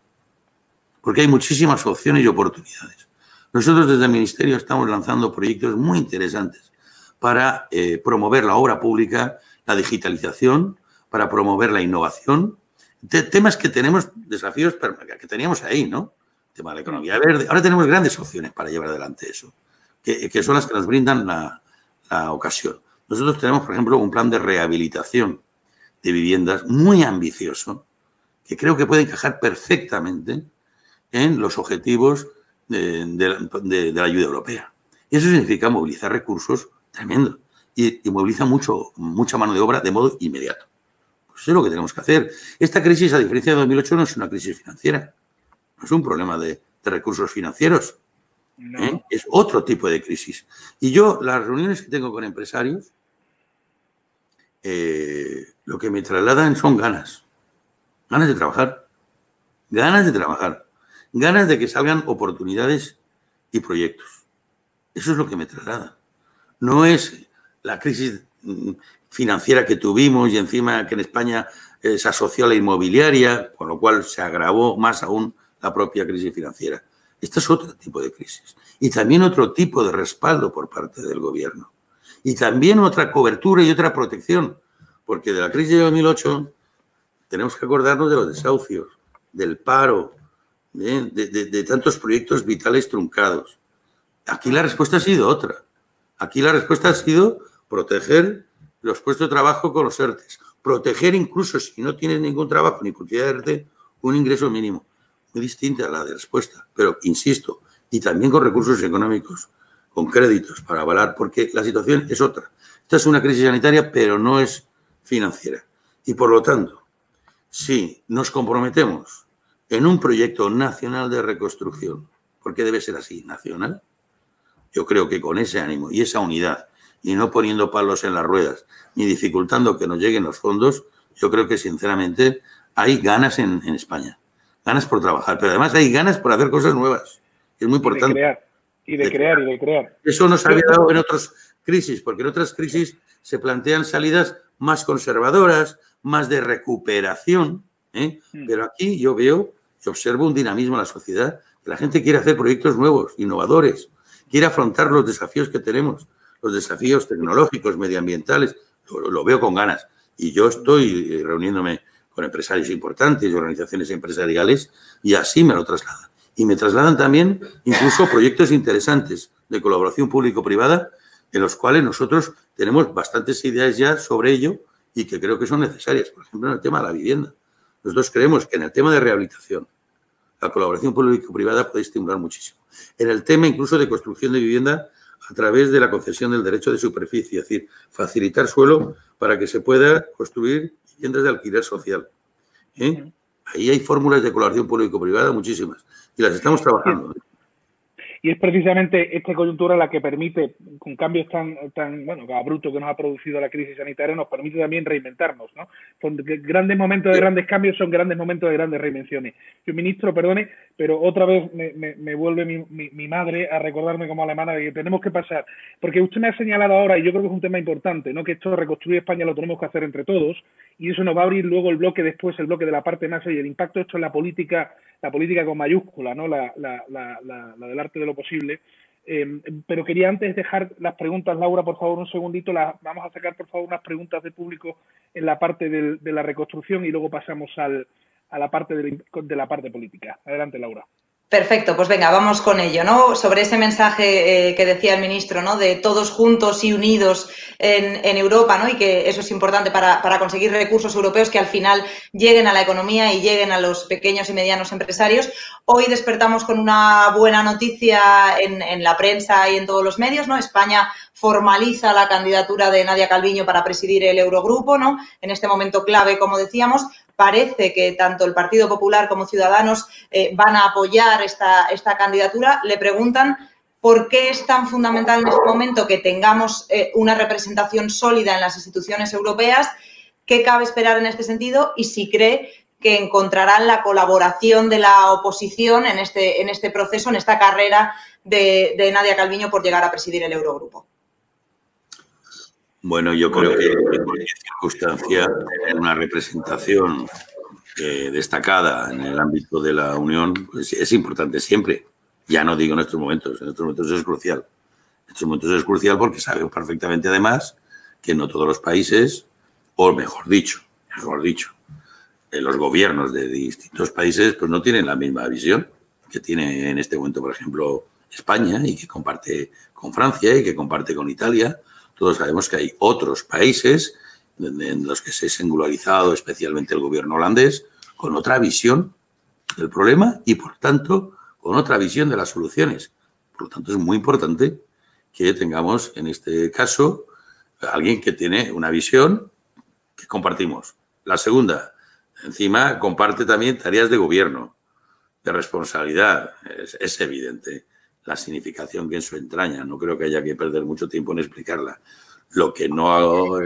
Porque hay muchísimas opciones y oportunidades. Nosotros desde el Ministerio estamos lanzando proyectos muy interesantes para promover la obra pública, la digitalización, para promover la innovación. Temas que tenemos, desafíos que teníamos ahí, ¿no? El tema de la economía verde. Ahora tenemos grandes opciones para llevar adelante eso, que son las que nos brindan la ocasión. Nosotros tenemos, por ejemplo, un plan de rehabilitación de viviendas muy ambicioso, que creo que puede encajar perfectamente en los objetivos de la ayuda europea. Y eso significa movilizar recursos tremendos y moviliza mucha mano de obra de modo inmediato. Pues eso es lo que tenemos que hacer. Esta crisis, a diferencia de 2008, no es una crisis financiera, no es un problema de recursos financieros. No. Es otro tipo de crisis. Y yo, las reuniones que tengo con empresarios, lo que me trasladan son ganas de trabajar, ganas de que salgan oportunidades y proyectos. Eso es lo que me trasladan. No es la crisis financiera que tuvimos y encima que en España se asoció a la inmobiliaria, con lo cual se agravó más aún la propia crisis financiera. Este es otro tipo de crisis. Y también otro tipo de respaldo por parte del gobierno. Y también otra cobertura y otra protección. Porque de la crisis de 2008 tenemos que acordarnos de los desahucios, del paro, de tantos proyectos vitales truncados. Aquí la respuesta ha sido otra. Aquí la respuesta ha sido proteger los puestos de trabajo con los ERTES, proteger incluso si no tienes ningún trabajo ni posibilidad de darte un ingreso mínimo. Muy distinta a la de respuesta, pero insisto, y también con recursos económicos, con créditos para avalar, porque la situación es otra. Esta es una crisis sanitaria, pero no es financiera. Y por lo tanto, si nos comprometemos en un proyecto nacional de reconstrucción, porque debe ser así, nacional, yo creo que con ese ánimo y esa unidad, y no poniendo palos en las ruedas, ni dificultando que nos lleguen los fondos, yo creo que sinceramente hay ganas en España. Ganas por trabajar, pero además hay ganas por hacer cosas nuevas. Es muy importante. Y de crear. Eso nos había dado en otras crisis, porque en otras crisis se plantean salidas más conservadoras, más de recuperación, ¿eh? Pero aquí yo veo y observo un dinamismo en la sociedad, que la gente quiere hacer proyectos nuevos, innovadores, quiere afrontar los desafíos que tenemos, los desafíos tecnológicos, medioambientales, lo veo con ganas. Y yo estoy reuniéndome con empresarios importantes y organizaciones empresariales y así me lo trasladan. Y me trasladan también incluso proyectos interesantes de colaboración público-privada en los cuales nosotros tenemos bastantes ideas ya sobre ello y que creo que son necesarias. Por ejemplo, en el tema de la vivienda. Nosotros creemos que en el tema de rehabilitación la colaboración público-privada puede estimular muchísimo. En el tema incluso de construcción de vivienda a través de la concesión del derecho de superficie, es decir, facilitar suelo para que se pueda construir viviendas de alquiler social. Ahí hay fórmulas de colaboración público-privada muchísimas y las estamos trabajando. Y es precisamente esta coyuntura la que permite, con cambios tan abruptos que nos ha producido la crisis sanitaria, nos permite también reinventarnos, ¿no? Son grandes momentos de grandes cambios, son grandes momentos de grandes reinvenciones. Yo, ministro, perdone, pero otra vez me vuelve mi madre a recordarme como alemana de que tenemos que pasar, porque usted me ha señalado ahora, y yo creo que es un tema importante, ¿no? Que esto de reconstruir España lo tenemos que hacer entre todos, y eso nos va a abrir luego el bloque después, el bloque de la parte más y el impacto de esto en la política con mayúscula, ¿no? La del arte de lo posible. Pero quería antes dejar las preguntas, Laura, por favor, un segundito. Vamos a sacar, por favor, unas preguntas de público en la parte de la reconstrucción y luego pasamos a la parte de la parte política. Adelante, Laura. Perfecto, pues venga, vamos con ello, ¿no? Sobre ese mensaje que decía el ministro, ¿no? De todos juntos y unidos en Europa, ¿no? Y que eso es importante para conseguir recursos europeos que al final lleguen a la economía y lleguen a los pequeños y medianos empresarios. Hoy despertamos con una buena noticia en la prensa y en todos los medios, ¿no? España formaliza la candidatura de Nadia Calviño para presidir el Eurogrupo, ¿no? En este momento clave, como decíamos. Parece que tanto el Partido Popular como Ciudadanos van a apoyar esta candidatura. Le preguntan por qué es tan fundamental en este momento que tengamos una representación sólida en las instituciones europeas, qué cabe esperar en este sentido y si cree que encontrarán la colaboración de la oposición en este proceso, en esta carrera de Nadia Calviño por llegar a presidir el Eurogrupo. Bueno, yo creo que en cualquier circunstancia una representación destacada en el ámbito de la Unión pues es importante siempre. Ya no digo en estos momentos es crucial. En estos momentos es crucial porque sabemos perfectamente además que no todos los países, o mejor dicho, los gobiernos de distintos países pues no tienen la misma visión que tiene en este momento, por ejemplo, España y que comparte con Francia y que comparte con Italia. Todos sabemos que hay otros países en los que se ha singularizado especialmente el gobierno holandés con otra visión del problema y, por tanto, con otra visión de las soluciones. Por lo tanto, es muy importante que tengamos, en este caso, alguien que tiene una visión que compartimos. La segunda, encima, comparte también tareas de gobierno, de responsabilidad. Es evidente la significación que eso entraña. No creo que haya que perder mucho tiempo en explicarla. Lo que no...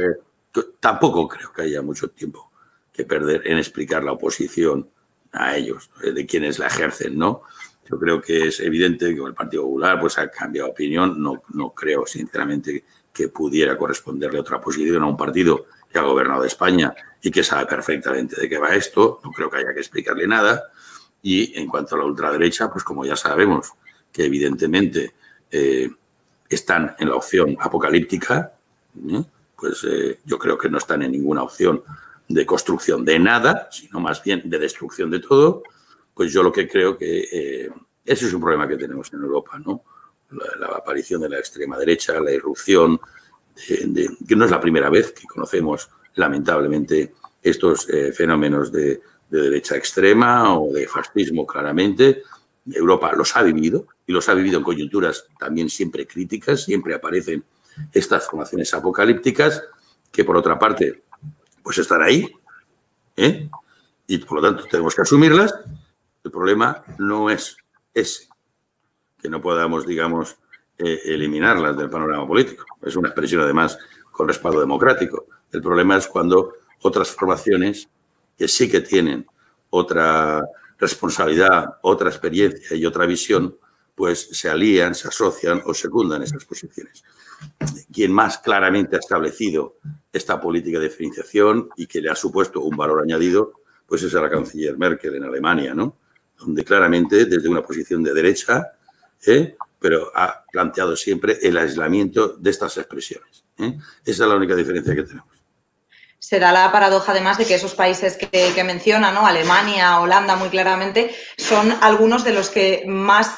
tampoco creo que haya mucho tiempo que perder en explicar la oposición a ellos, de quienes la ejercen, ¿no? Yo creo que es evidente que el Partido Popular pues, ha cambiado de opinión. No creo, sinceramente, que pudiera corresponderle otra posición a un partido que ha gobernado España y que sabe perfectamente de qué va esto. No creo que haya que explicarle nada. Y en cuanto a la ultraderecha, pues como ya sabemos, que evidentemente están en la opción apocalíptica, pues yo creo que no están en ninguna opción de construcción de nada, sino más bien de destrucción de todo. Pues yo lo que creo que ese es un problema que tenemos en Europa, ¿no? La aparición de la extrema derecha, la irrupción, que no es la primera vez que conocemos lamentablemente, estos fenómenos de derecha extrema o de fascismo claramente. Europa los ha vivido y los ha vivido en coyunturas también siempre críticas, siempre aparecen estas formaciones apocalípticas que por otra parte pues están ahí, ¿eh? Y por lo tanto tenemos que asumirlas. El problema no es ese, que no podamos, digamos, eliminarlas del panorama político. Es una expresión además con respaldo democrático. El problema es cuando otras formaciones que sí que tienen otra responsabilidad, otra experiencia y otra visión, pues se alían, se asocian o secundan esas posiciones. Quien más claramente ha establecido esta política de diferenciación y que le ha supuesto un valor añadido, pues es a la canciller Merkel en Alemania, ¿no? Donde claramente desde una posición de derecha, pero ha planteado siempre el aislamiento de estas expresiones. Esa es la única diferencia que tenemos. Se da la paradoja, además, de que esos países que menciona, ¿no? Alemania, Holanda, muy claramente, son algunos de los que más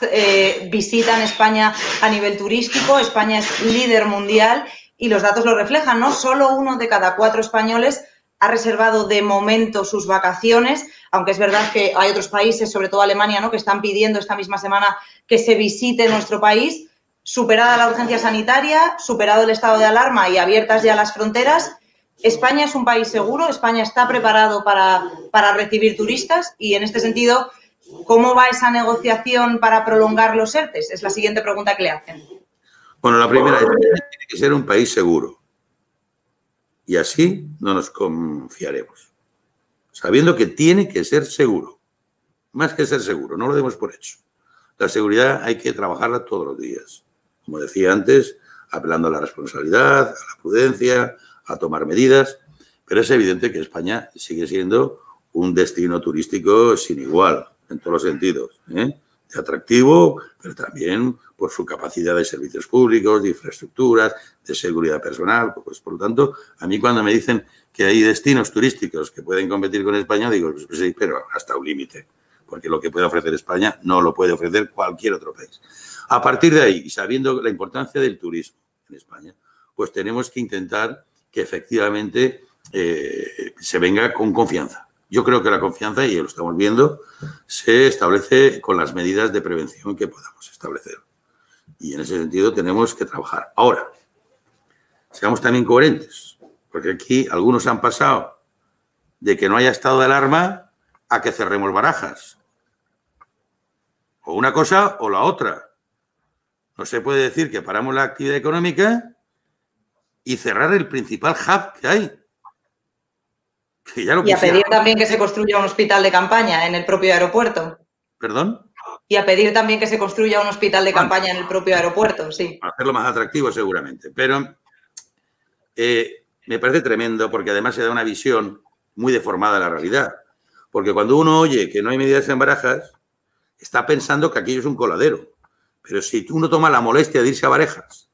visitan España a nivel turístico. España es líder mundial y los datos lo reflejan, ¿no? Solo 1 de cada 4 españoles ha reservado de momento sus vacaciones, aunque es verdad que hay otros países, sobre todo Alemania, ¿no?, que están pidiendo esta misma semana que se visite nuestro país. Superada la urgencia sanitaria, superado el estado de alarma y abiertas ya las fronteras, España es un país seguro, España está preparado para recibir turistas y, en este sentido, ¿cómo va esa negociación para prolongar los ERTEs? Es la siguiente pregunta que le hacen. Bueno, la primera es que tiene que ser un país seguro y así no nos confiaremos, sabiendo que tiene que ser seguro, más que ser seguro, no lo demos por hecho. La seguridad hay que trabajarla todos los días, como decía antes, apelando a la responsabilidad, a la prudencia, a tomar medidas, pero es evidente que España sigue siendo un destino turístico sin igual, en todos los sentidos, de atractivo, pero también por su capacidad de servicios públicos, de infraestructuras, de seguridad personal. Pues, por lo tanto, a mí cuando me dicen que hay destinos turísticos que pueden competir con España, digo, pues sí, pero hasta un límite, porque lo que puede ofrecer España no lo puede ofrecer cualquier otro país. A partir de ahí, y sabiendo la importancia del turismo en España, pues tenemos que intentar que efectivamente se venga con confianza. Yo creo que la confianza, y lo estamos viendo, se establece con las medidas de prevención que podamos establecer. Y en ese sentido tenemos que trabajar. Ahora, seamos también coherentes, porque aquí algunos han pasado de que no haya estado de alarma a que cerremos Barajas. O una cosa o la otra. No se puede decir que paramos la actividad económica y cerrar el principal hub que hay. Que ya lo y a pedir también que se construya un hospital de campaña en el propio aeropuerto. ¿Perdón? Y a pedir también que se construya un hospital de campaña en el propio aeropuerto, sí. Para hacerlo más atractivo seguramente. Pero me parece tremendo porque además se da una visión muy deformada de la realidad. Porque cuando uno oye que no hay medidas en Barajas, está pensando que aquello es un coladero. Pero si uno toma la molestia de irse a Barajas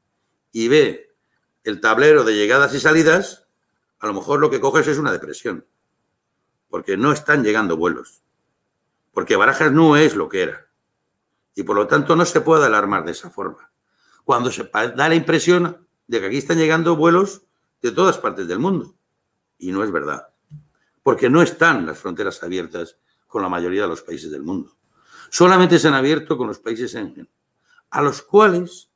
y ve el tablero de llegadas y salidas, a lo mejor lo que coges es una depresión. Porque no están llegando vuelos. Porque Barajas no es lo que era. Y por lo tanto no se puede alarmar de esa forma. Cuando se da la impresión de que aquí están llegando vuelos de todas partes del mundo. Y no es verdad. Porque no están las fronteras abiertas con la mayoría de los países del mundo. Solamente se han abierto con los países Schengen, a los cuales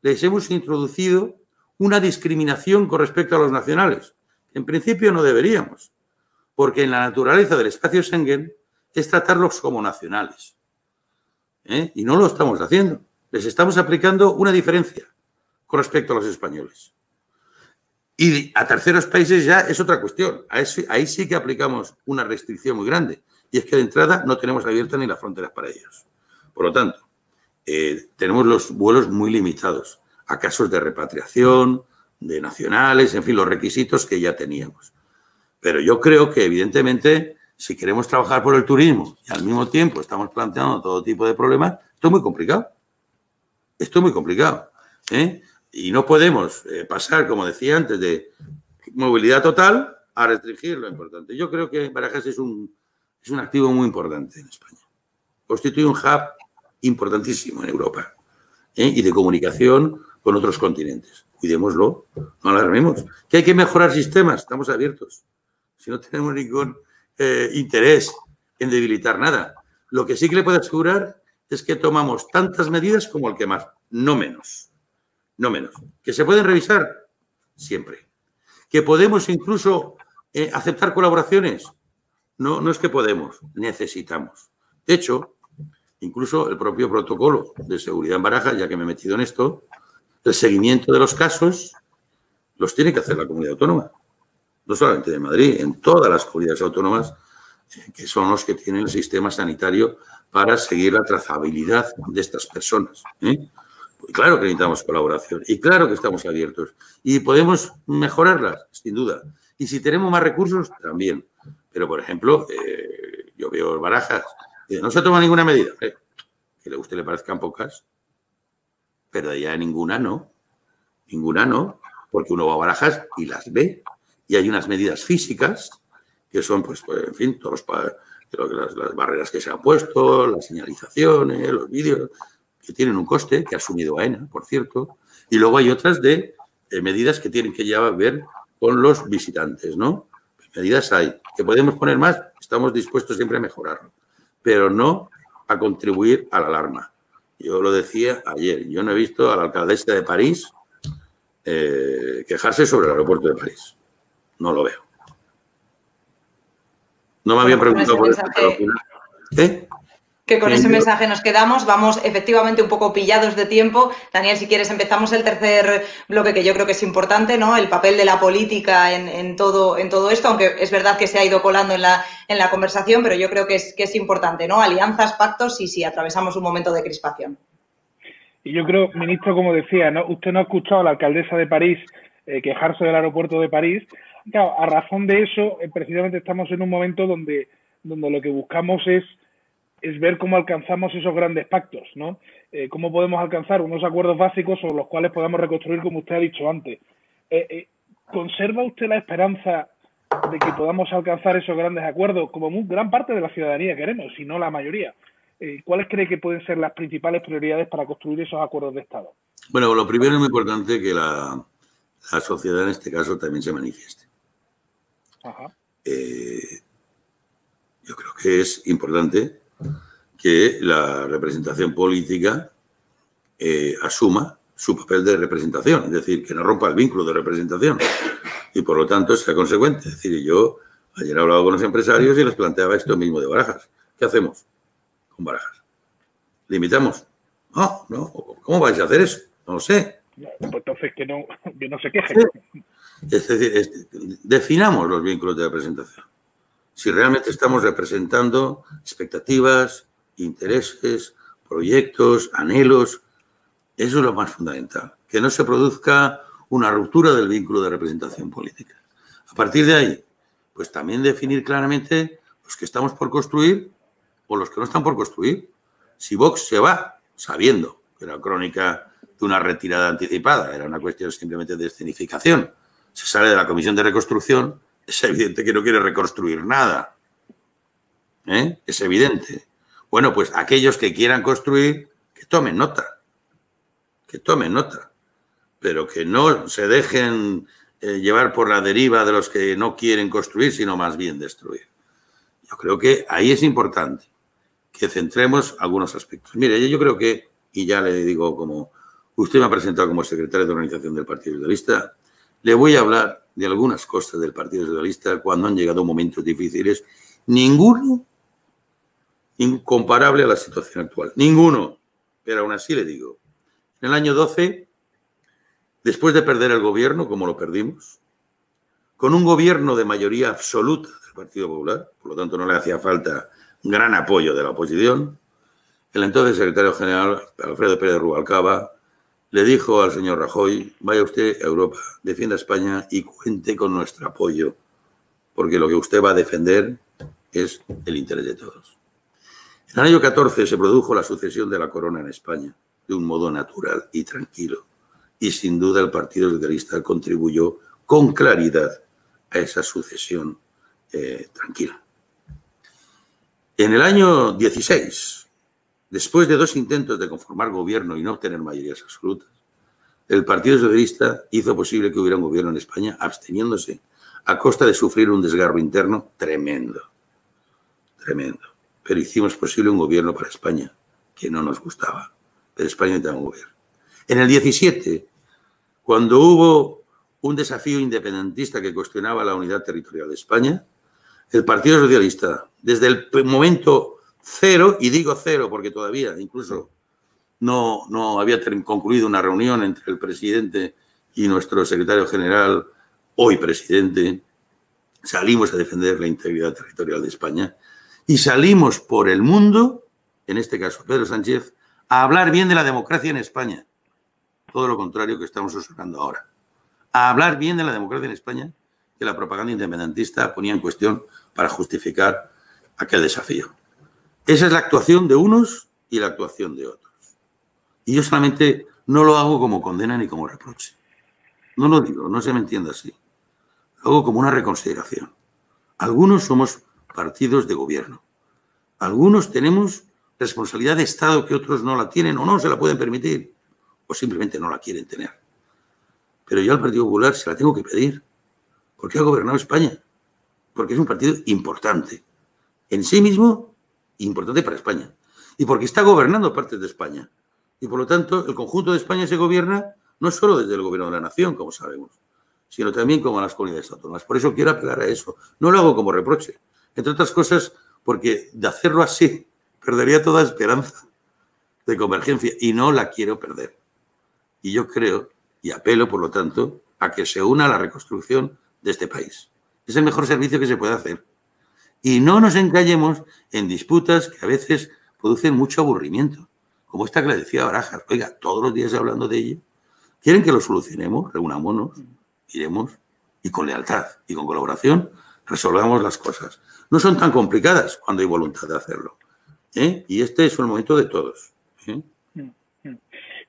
les hemos introducido una discriminación con respecto a los nacionales. En principio no deberíamos, porque en la naturaleza del espacio Schengen es tratarlos como nacionales. Y no lo estamos haciendo. Les estamos aplicando una diferencia con respecto a los españoles. Y a terceros países ya es otra cuestión. Ahí sí que aplicamos una restricción muy grande. Y es que de entrada no tenemos abiertas ni las fronteras para ellos. Por lo tanto, tenemos los vuelos muy limitados a casos de repatriación, de nacionales, en fin, los requisitos que ya teníamos. Pero yo creo que, evidentemente, si queremos trabajar por el turismo y al mismo tiempo estamos planteando todo tipo de problemas, esto es muy complicado. Esto es muy complicado. Y no podemos pasar, como decía antes, de movilidad total a restringir lo importante. Yo creo que Barajas es un activo muy importante en España. Constituye un hub importantísimo en Europa y de comunicación con otros continentes. Cuidémoslo, no alarmemos. ¿Que hay que mejorar sistemas? Estamos abiertos. Si no tenemos ningún interés en debilitar nada. Lo que sí que le puedo asegurar es que tomamos tantas medidas como el que más, no menos. No menos. ¿Que se pueden revisar? Siempre. ¿Que podemos incluso aceptar colaboraciones? No, no es que podemos, necesitamos. De hecho, incluso el propio protocolo de seguridad en Barajas, ya que me he metido en esto, el seguimiento de los casos los tiene que hacer la comunidad autónoma. No solamente de Madrid, en todas las comunidades autónomas, que son los que tienen el sistema sanitario para seguir la trazabilidad de estas personas. Y claro que necesitamos colaboración y claro que estamos abiertos. Y podemos mejorarlas, sin duda. Y si tenemos más recursos, también. Pero, por ejemplo, yo veo Barajas, no se toma ninguna medida. Que a usted le parezcan pocas, pero de allá ninguna no. Ninguna no, porque uno va a Barajas y las ve. Y hay unas medidas físicas que son, pues en fin, todos las barreras que se han puesto, las señalizaciones, los vídeos, que tienen un coste, que ha asumido AENA, por cierto. Y luego hay otras de medidas que tienen que ya ver con los visitantes, ¿no? Medidas hay. ¿Que podemos poner más? Estamos dispuestos siempre a mejorarlo, pero no a contribuir a la alarma. Yo lo decía ayer, yo no he visto a la alcaldesa de París quejarse sobre el aeropuerto de París. No lo veo. No me habían preguntado por eso, pero al final... Que con ese mensaje nos quedamos. Vamos efectivamente un poco pillados de tiempo. Daniel, si quieres empezamos el tercer bloque, que yo creo que es importante, ¿no? El papel de la política en todo esto, aunque es verdad que se ha ido colando en la conversación, pero yo creo que es importante, ¿no? Alianzas, pactos y si atravesamos un momento de crispación. Y yo creo, ministro, como decía, ¿no? Usted no ha escuchado a la alcaldesa de París quejarse del aeropuerto de París. Claro, a razón de eso, precisamente estamos en un momento donde lo que buscamos es ver cómo alcanzamos esos grandes pactos, ¿no? Cómo podemos alcanzar unos acuerdos básicos sobre los cuales podamos reconstruir, como usted ha dicho antes. ¿Conserva usted la esperanza de que podamos alcanzar esos grandes acuerdos, como gran parte de la ciudadanía queremos, si no la mayoría? ¿Cuáles cree que pueden ser las principales prioridades para construir esos acuerdos de Estado? Bueno, lo primero es muy importante que la sociedad en este caso también se manifieste. Ajá. Yo creo que es importante que la representación política asuma su papel de representación, es decir, que no rompa el vínculo de representación y por lo tanto sea consecuente. Es decir, yo ayer he hablado con los empresarios y les planteaba esto mismo de Barajas. ¿Qué hacemos con Barajas? ¿Limitamos? No. ¿Cómo vais a hacer eso? No lo sé. Pues entonces que no se queje. Es decir, definamos los vínculos de representación. Si realmente estamos representando expectativas, intereses, proyectos, anhelos, eso es lo más fundamental. Que no se produzca una ruptura del vínculo de representación política. A partir de ahí, pues también definir claramente los que estamos por construir o los que no están por construir. Si Vox se va, sabiendo que era crónica de una retirada anticipada, era una cuestión simplemente de escenificación, se sale de la Comisión de Reconstrucción, es evidente que no quiere reconstruir nada. Es evidente. Bueno, pues aquellos que quieran construir, que tomen nota. Que tomen nota. Pero que no se dejen llevar por la deriva de los que no quieren construir, sino más bien destruir. Yo creo que ahí es importante que centremos algunos aspectos. Mire, yo creo que, y ya le digo, como usted me ha presentado como secretario de organización del Partido Socialista, le voy a hablar de algunas cosas del Partido Socialista cuando han llegado momentos difíciles. Ninguno incomparable a la situación actual. Ninguno. Pero aún así le digo, en el año 12, después de perder el gobierno, como lo perdimos, con un gobierno de mayoría absoluta del Partido Popular, por lo tanto no le hacía falta gran apoyo de la oposición, el entonces secretario general, Alfredo Pérez Rubalcaba, le dijo al señor Rajoy, vaya usted a Europa, defienda a España y cuente con nuestro apoyo, porque lo que usted va a defender es el interés de todos. En el año 14 se produjo la sucesión de la corona en España de un modo natural y tranquilo. Y sin duda el Partido Socialista contribuyó con claridad a esa sucesión tranquila. En el año 16, después de 2 intentos de conformar gobierno y no obtener mayorías absolutas, el Partido Socialista hizo posible que hubiera un gobierno en España absteniéndose a costa de sufrir un desgarro interno tremendo, tremendo. Pero hicimos posible un gobierno para España que no nos gustaba. Pero España necesitaba un gobierno. En el 17, cuando hubo un desafío independentista que cuestionaba la unidad territorial de España, el Partido Socialista, desde el momento cero, y digo cero porque todavía incluso no había concluido una reunión entre el presidente y nuestro secretario general, hoy presidente, salimos a defender la integridad territorial de España y salimos por el mundo, en este caso Pedro Sánchez, a hablar bien de la democracia en España. Todo lo contrario que estamos observando ahora. A hablar bien de la democracia en España, que la propaganda independentista ponía en cuestión para justificar aquel desafío. Esa es la actuación de unos y la actuación de otros. Y yo solamente no lo hago como condena ni como reproche. No lo digo, no se me entienda así. Lo hago como una reconsideración. Algunos somos partidos de gobierno. Algunos tenemos responsabilidad de Estado que otros no la tienen o no se la pueden permitir o simplemente no la quieren tener. Pero yo al Partido Popular se la tengo que pedir porque ha gobernado España, porque es un partido importante en sí mismo, importante para España y porque está gobernando partes de España y por lo tanto el conjunto de España se gobierna no solo desde el gobierno de la nación, como sabemos, sino también como las comunidades autónomas. Por eso quiero apelar a eso. No lo hago como reproche, entre otras cosas porque de hacerlo así perdería toda esperanza de convergencia y no la quiero perder. Y yo creo y apelo, por lo tanto, a que se una a la reconstrucción de este país. Es el mejor servicio que se puede hacer. Y no nos encallemos en disputas que a veces producen mucho aburrimiento, como esta que le decía Barajas. Oiga, todos los días hablando de ello. ¿Quieren que lo solucionemos? Reunámonos, iremos y con lealtad y con colaboración resolvamos las cosas. No son tan complicadas cuando hay voluntad de hacerlo. Y este es el momento de todos.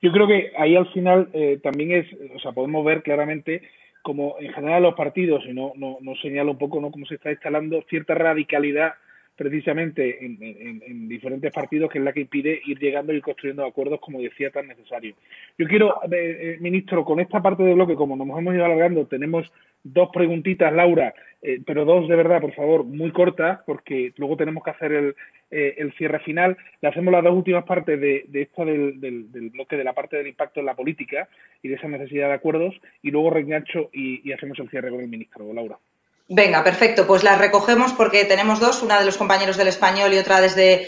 Yo creo que ahí al final también es, o sea, podemos ver claramente como en general los partidos, y no señala un poco, ¿no?, cómo se está instalando cierta radicalidad precisamente en diferentes partidos, que es la que impide ir llegando y ir construyendo acuerdos, como decía, tan necesarios. Yo quiero, ministro, con esta parte del bloque, como nos hemos ido alargando, tenemos dos preguntitas, Laura, pero dos de verdad, por favor, muy cortas, porque luego tenemos que hacer el cierre final. Le hacemos las dos últimas partes de esto del bloque, de la parte del impacto en la política y de esa necesidad de acuerdos, y luego reengancho y hacemos el cierre con el ministro. Laura. Venga, perfecto. Pues las recogemos porque tenemos dos, una de los compañeros del Español y otra desde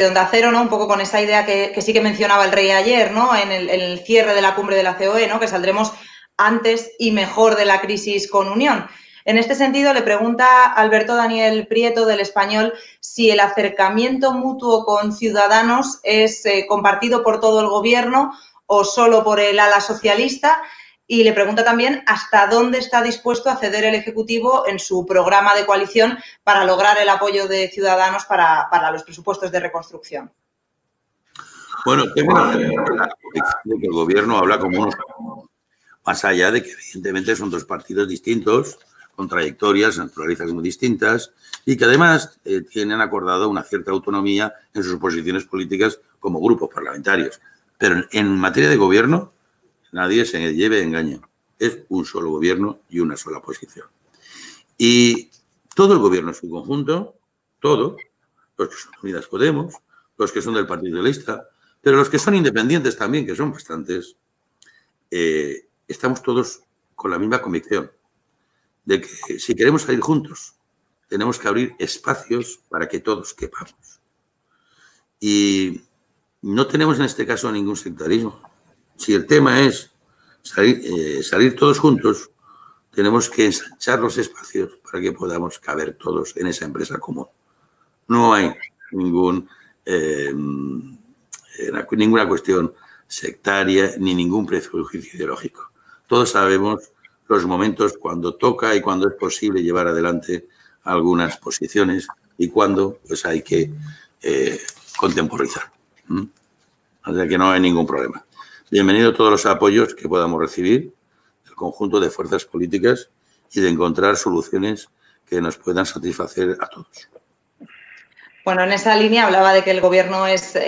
Onda Cero, ¿no? Un poco con esa idea que sí que mencionaba el Rey ayer, ¿no? En el cierre de la cumbre de la COE, ¿no? Que saldremos antes y mejor de la crisis con Unión. En este sentido, le pregunta Alberto Daniel Prieto del Español si el acercamiento mutuo con Ciudadanos es compartido por todo el Gobierno o solo por el ala socialista. Y le pregunta también hasta dónde está dispuesto a ceder el Ejecutivo en su programa de coalición para lograr el apoyo de Ciudadanos para los presupuestos de reconstrucción. Bueno, tengo la convicción de que el Gobierno habla como unos, más allá de que evidentemente son dos partidos distintos, con trayectorias naturalizas muy distintas y que además tienen acordado una cierta autonomía en sus posiciones políticas como grupos parlamentarios. Pero en materia de Gobierno, nadie se lleve engaño. Es un solo gobierno y una sola posición. Y todo el gobierno en su conjunto, todos, los que son Unidas Podemos, los que son del Partido Socialista, pero los que son independientes también, que son bastantes, estamos todos con la misma convicción de que si queremos salir juntos, tenemos que abrir espacios para que todos quepamos. Y no tenemos en este caso ningún sectarismo. Si el tema es salir todos juntos, tenemos que ensanchar los espacios para que podamos caber todos en esa empresa común. No hay ninguna cuestión sectaria ni ningún prejuicio ideológico. Todos sabemos los momentos cuando toca y cuando es posible llevar adelante algunas posiciones y cuando pues hay que contemporizar. O sea que no hay ningún problema. Bienvenido a todos los apoyos que podamos recibir del conjunto de fuerzas políticas y de encontrar soluciones que nos puedan satisfacer a todos. Bueno, en esa línea hablaba de que el Gobierno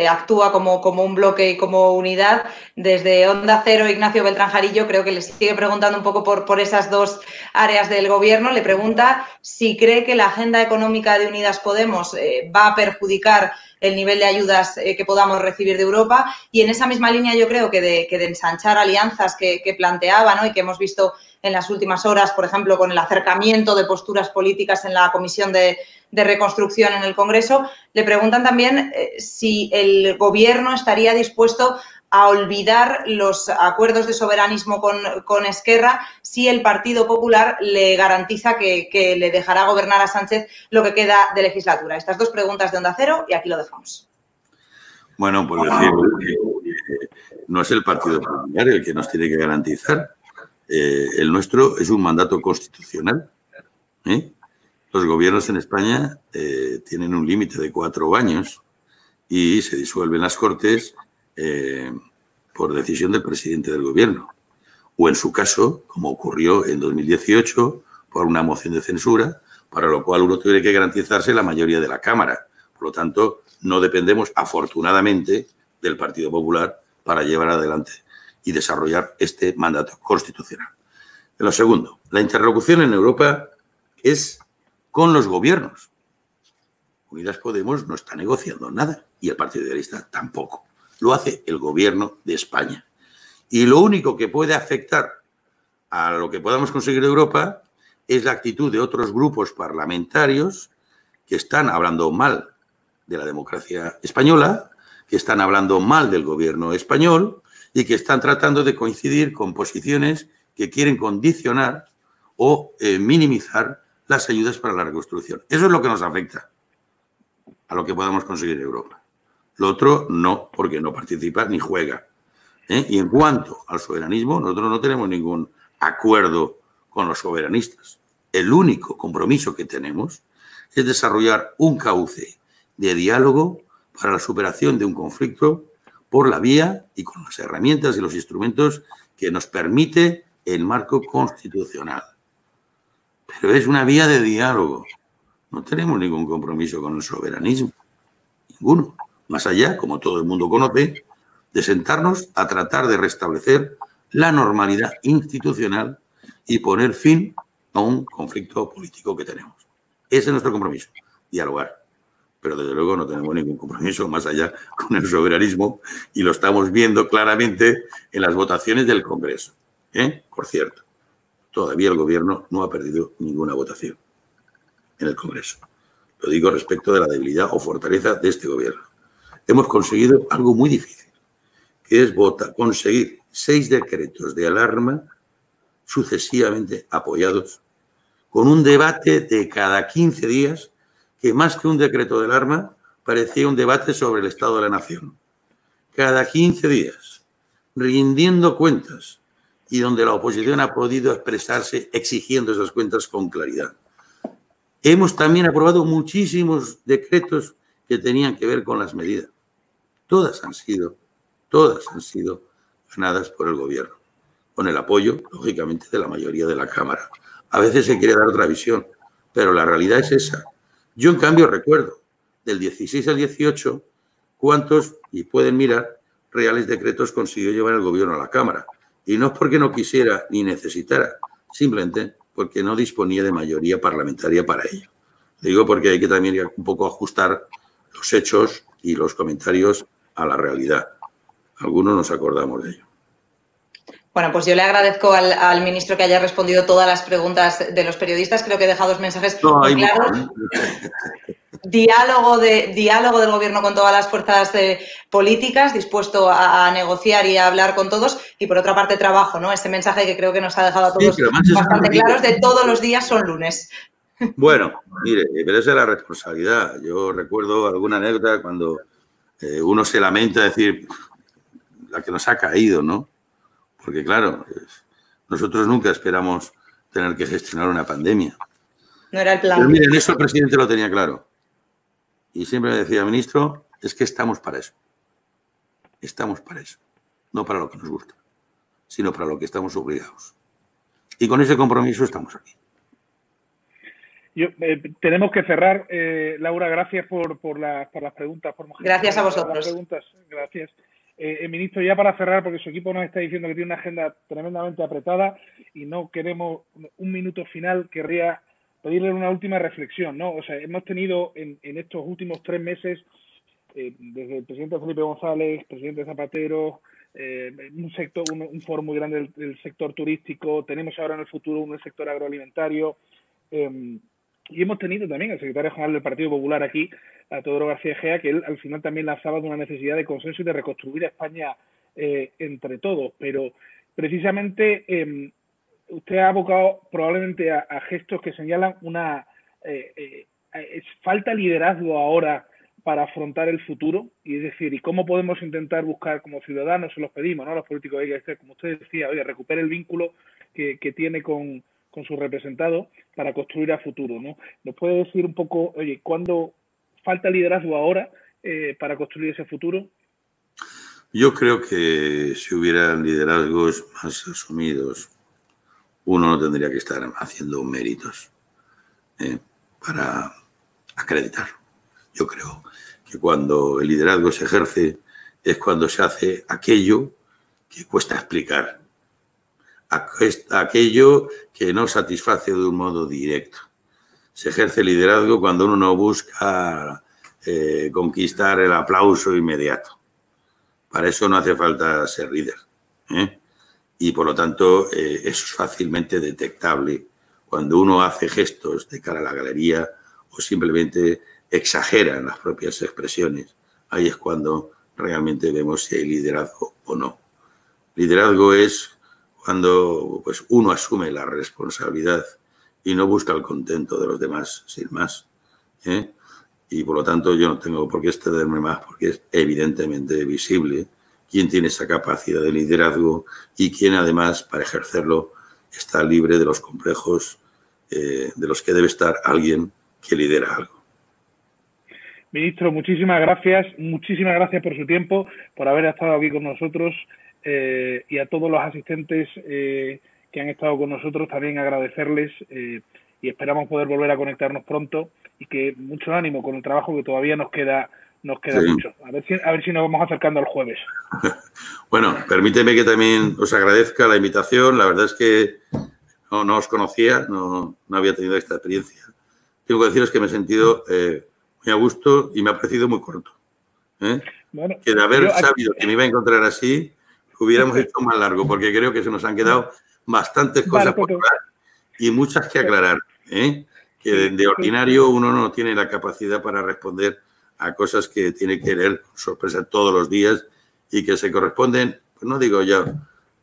actúa como un bloque y como unidad. Desde Onda Cero, Ignacio Beltrán Jarillo creo que le sigue preguntando un poco por esas dos áreas del Gobierno. Le pregunta si cree que la agenda económica de Unidas Podemos va a perjudicar el nivel de ayudas que podamos recibir de Europa. Y en esa misma línea yo creo que de ensanchar alianzas que planteaba, ¿no? Y que hemos visto en las últimas horas, por ejemplo, con el acercamiento de posturas políticas en la Comisión de Reconstrucción en el Congreso, le preguntan también si el Gobierno estaría dispuesto a olvidar los acuerdos de soberanismo con Esquerra si el Partido Popular le garantiza que le dejará gobernar a Sánchez lo que queda de legislatura. Estas dos preguntas de Onda Cero y aquí lo dejamos. Bueno, pues decir que no es el Partido Popular el que nos tiene que garantizar. El nuestro es un mandato constitucional. Los gobiernos en España tienen un límite de 4 años y se disuelven las Cortes por decisión del presidente del gobierno. O en su caso, como ocurrió en 2018, por una moción de censura, para lo cual uno tiene que garantizarse la mayoría de la Cámara. Por lo tanto, no dependemos, afortunadamente, del Partido Popular para llevar adelante y desarrollar este mandato constitucional. En lo segundo, la interlocución en Europa es con los gobiernos. Unidas Podemos no está negociando nada y el Partido Socialista tampoco. Lo hace el Gobierno de España. Y lo único que puede afectar a lo que podamos conseguir de Europa es la actitud de otros grupos parlamentarios que están hablando mal de la democracia española, que están hablando mal del Gobierno español y que están tratando de coincidir con posiciones que quieren condicionar o minimizar las ayudas para la reconstrucción. Eso es lo que nos afecta a lo que podamos conseguir en Europa. Lo otro no, porque no participa ni juega. Y en cuanto al soberanismo, nosotros no tenemos ningún acuerdo con los soberanistas. El único compromiso que tenemos es desarrollar un cauce de diálogo para la superación de un conflicto por la vía y con las herramientas y los instrumentos que nos permite el marco constitucional. Pero es una vía de diálogo. No tenemos ningún compromiso con el soberanismo. Ninguno. Más allá, como todo el mundo conoce, de sentarnos a tratar de restablecer la normalidad institucional y poner fin a un conflicto político que tenemos. Ese es nuestro compromiso, dialogar. Pero desde luego no tenemos ningún compromiso más allá con el soberanismo y lo estamos viendo claramente en las votaciones del Congreso. Por cierto, todavía el Gobierno no ha perdido ninguna votación en el Congreso. Lo digo respecto de la debilidad o fortaleza de este Gobierno. Hemos conseguido algo muy difícil, que es conseguir 6 decretos de alarma sucesivamente apoyados con un debate de cada 15 días que más que un decreto de alarma parecía un debate sobre el Estado de la Nación. Cada 15 días, rindiendo cuentas y donde la oposición ha podido expresarse exigiendo esas cuentas con claridad. Hemos también aprobado muchísimos decretos que tenían que ver con las medidas. Todas han sido ganadas por el Gobierno, con el apoyo, lógicamente, de la mayoría de la Cámara. A veces se quiere dar otra visión, pero la realidad es esa. Yo, en cambio, recuerdo del 16 al 18 cuántos, y pueden mirar, reales decretos consiguió llevar el Gobierno a la Cámara. Y no es porque no quisiera ni necesitara, simplemente porque no disponía de mayoría parlamentaria para ello. Digo porque hay que también un poco ajustar los hechos y los comentarios a la realidad. Algunos nos acordamos de ello. Bueno, pues yo le agradezco al ministro que haya respondido todas las preguntas de los periodistas. Creo que he dejado 2 mensajes muy claros. Diálogo del Gobierno con todas las fuerzas políticas, dispuesto a negociar y a hablar con todos. Y por otra parte, trabajo, ¿no? Ese mensaje que creo que nos ha dejado a todos bastante claros de todos los días son lunes. Bueno, mire, pero esa es la responsabilidad. Yo recuerdo alguna anécdota cuando uno se lamenta decir la que nos ha caído, ¿no? Porque, claro, nosotros nunca esperamos tener que gestionar una pandemia. No era el plan. Pero miren, eso el presidente lo tenía claro. Y siempre me decía, ministro, es que estamos para eso. Estamos para eso. No para lo que nos gusta, sino para lo que estamos obligados. Y con ese compromiso estamos aquí. Tenemos que cerrar. Laura, gracias por las preguntas. Gracias a vosotros. Las preguntas. Gracias. Ministro, ya para cerrar, porque su equipo nos está diciendo que tiene una agenda tremendamente apretada y no queremos un minuto final, querría pedirle una última reflexión, ¿no? O sea, hemos tenido en estos últimos 3 meses, desde el presidente Felipe González, presidente Zapatero, un foro muy grande del sector turístico, tenemos ahora en el futuro un sector agroalimentario, y hemos tenido también al secretario general del Partido Popular aquí, a Teodoro García Egea, que él al final también lanzaba de una necesidad de consenso y de reconstruir a España entre todos. Pero precisamente usted ha abocado probablemente a gestos que señalan una falta liderazgo ahora para afrontar el futuro, y es decir, y cómo podemos intentar buscar como ciudadanos, se los pedimos, ¿no? Los políticos, como usted decía, oye, recupere el vínculo que tiene con su representado para construir a futuro, ¿no? ¿Nos puede decir un poco, oye, cuándo falta liderazgo ahora para construir ese futuro? Yo creo que si hubiera liderazgos más asumidos, uno no tendría que estar haciendo méritos para acreditarlo. Yo creo que cuando el liderazgo se ejerce es cuando se hace aquello que cuesta explicar, aquello que no satisface de un modo directo. Se ejerce liderazgo cuando uno no busca conquistar el aplauso inmediato. Para eso no hace falta ser líder, y por lo tanto eso es fácilmente detectable cuando uno hace gestos de cara a la galería o simplemente exagera en las propias expresiones. Ahí es cuando realmente vemos si hay liderazgo o no. Liderazgo es cuando pues, uno asume la responsabilidad y no busca el contento de los demás, sin más. Y por lo tanto yo no tengo por qué extenderme más, porque es evidentemente visible quién tiene esa capacidad de liderazgo y quién además para ejercerlo está libre de los complejos de los que debe estar alguien que lidera algo. Ministro, muchísimas gracias por su tiempo, por haber estado aquí con nosotros, y a todos los asistentes que han estado con nosotros también agradecerles, y esperamos poder volver a conectarnos pronto y que mucho ánimo con el trabajo que todavía nos queda sí. Mucho. A ver si nos vamos acercando al jueves. Bueno, permíteme que también os agradezca la invitación. La verdad es que no os conocía, no había tenido esta experiencia. Tengo que deciros que me he sentido muy a gusto y me ha parecido muy corto. Bueno, que de haber sabido que me iba a encontrar así, hubiéramos hecho más largo, porque creo que se nos han quedado bastantes cosas por hablar y muchas que aclarar. Que de ordinario uno no tiene la capacidad para responder a cosas que tiene que leer con sorpresa todos los días y que se corresponden, pues no digo ya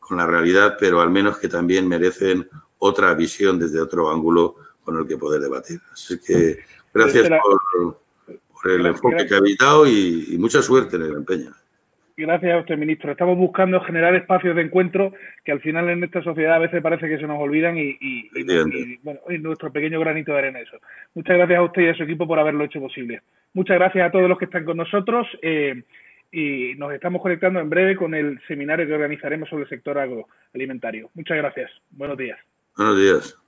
con la realidad, pero al menos que también merecen otra visión desde otro ángulo con el que poder debatir. Así que gracias por el enfoque que habéis dado y mucha suerte en el empeño. Gracias a usted, ministro. Estamos buscando generar espacios de encuentro que al final en esta sociedad a veces parece que se nos olvidan y bueno, nuestro pequeño granito de arena eso. Muchas gracias a usted y a su equipo por haberlo hecho posible. Muchas gracias a todos los que están con nosotros y nos estamos conectando en breve con el seminario que organizaremos sobre el sector agroalimentario. Muchas gracias. Buenos días. Buenos días.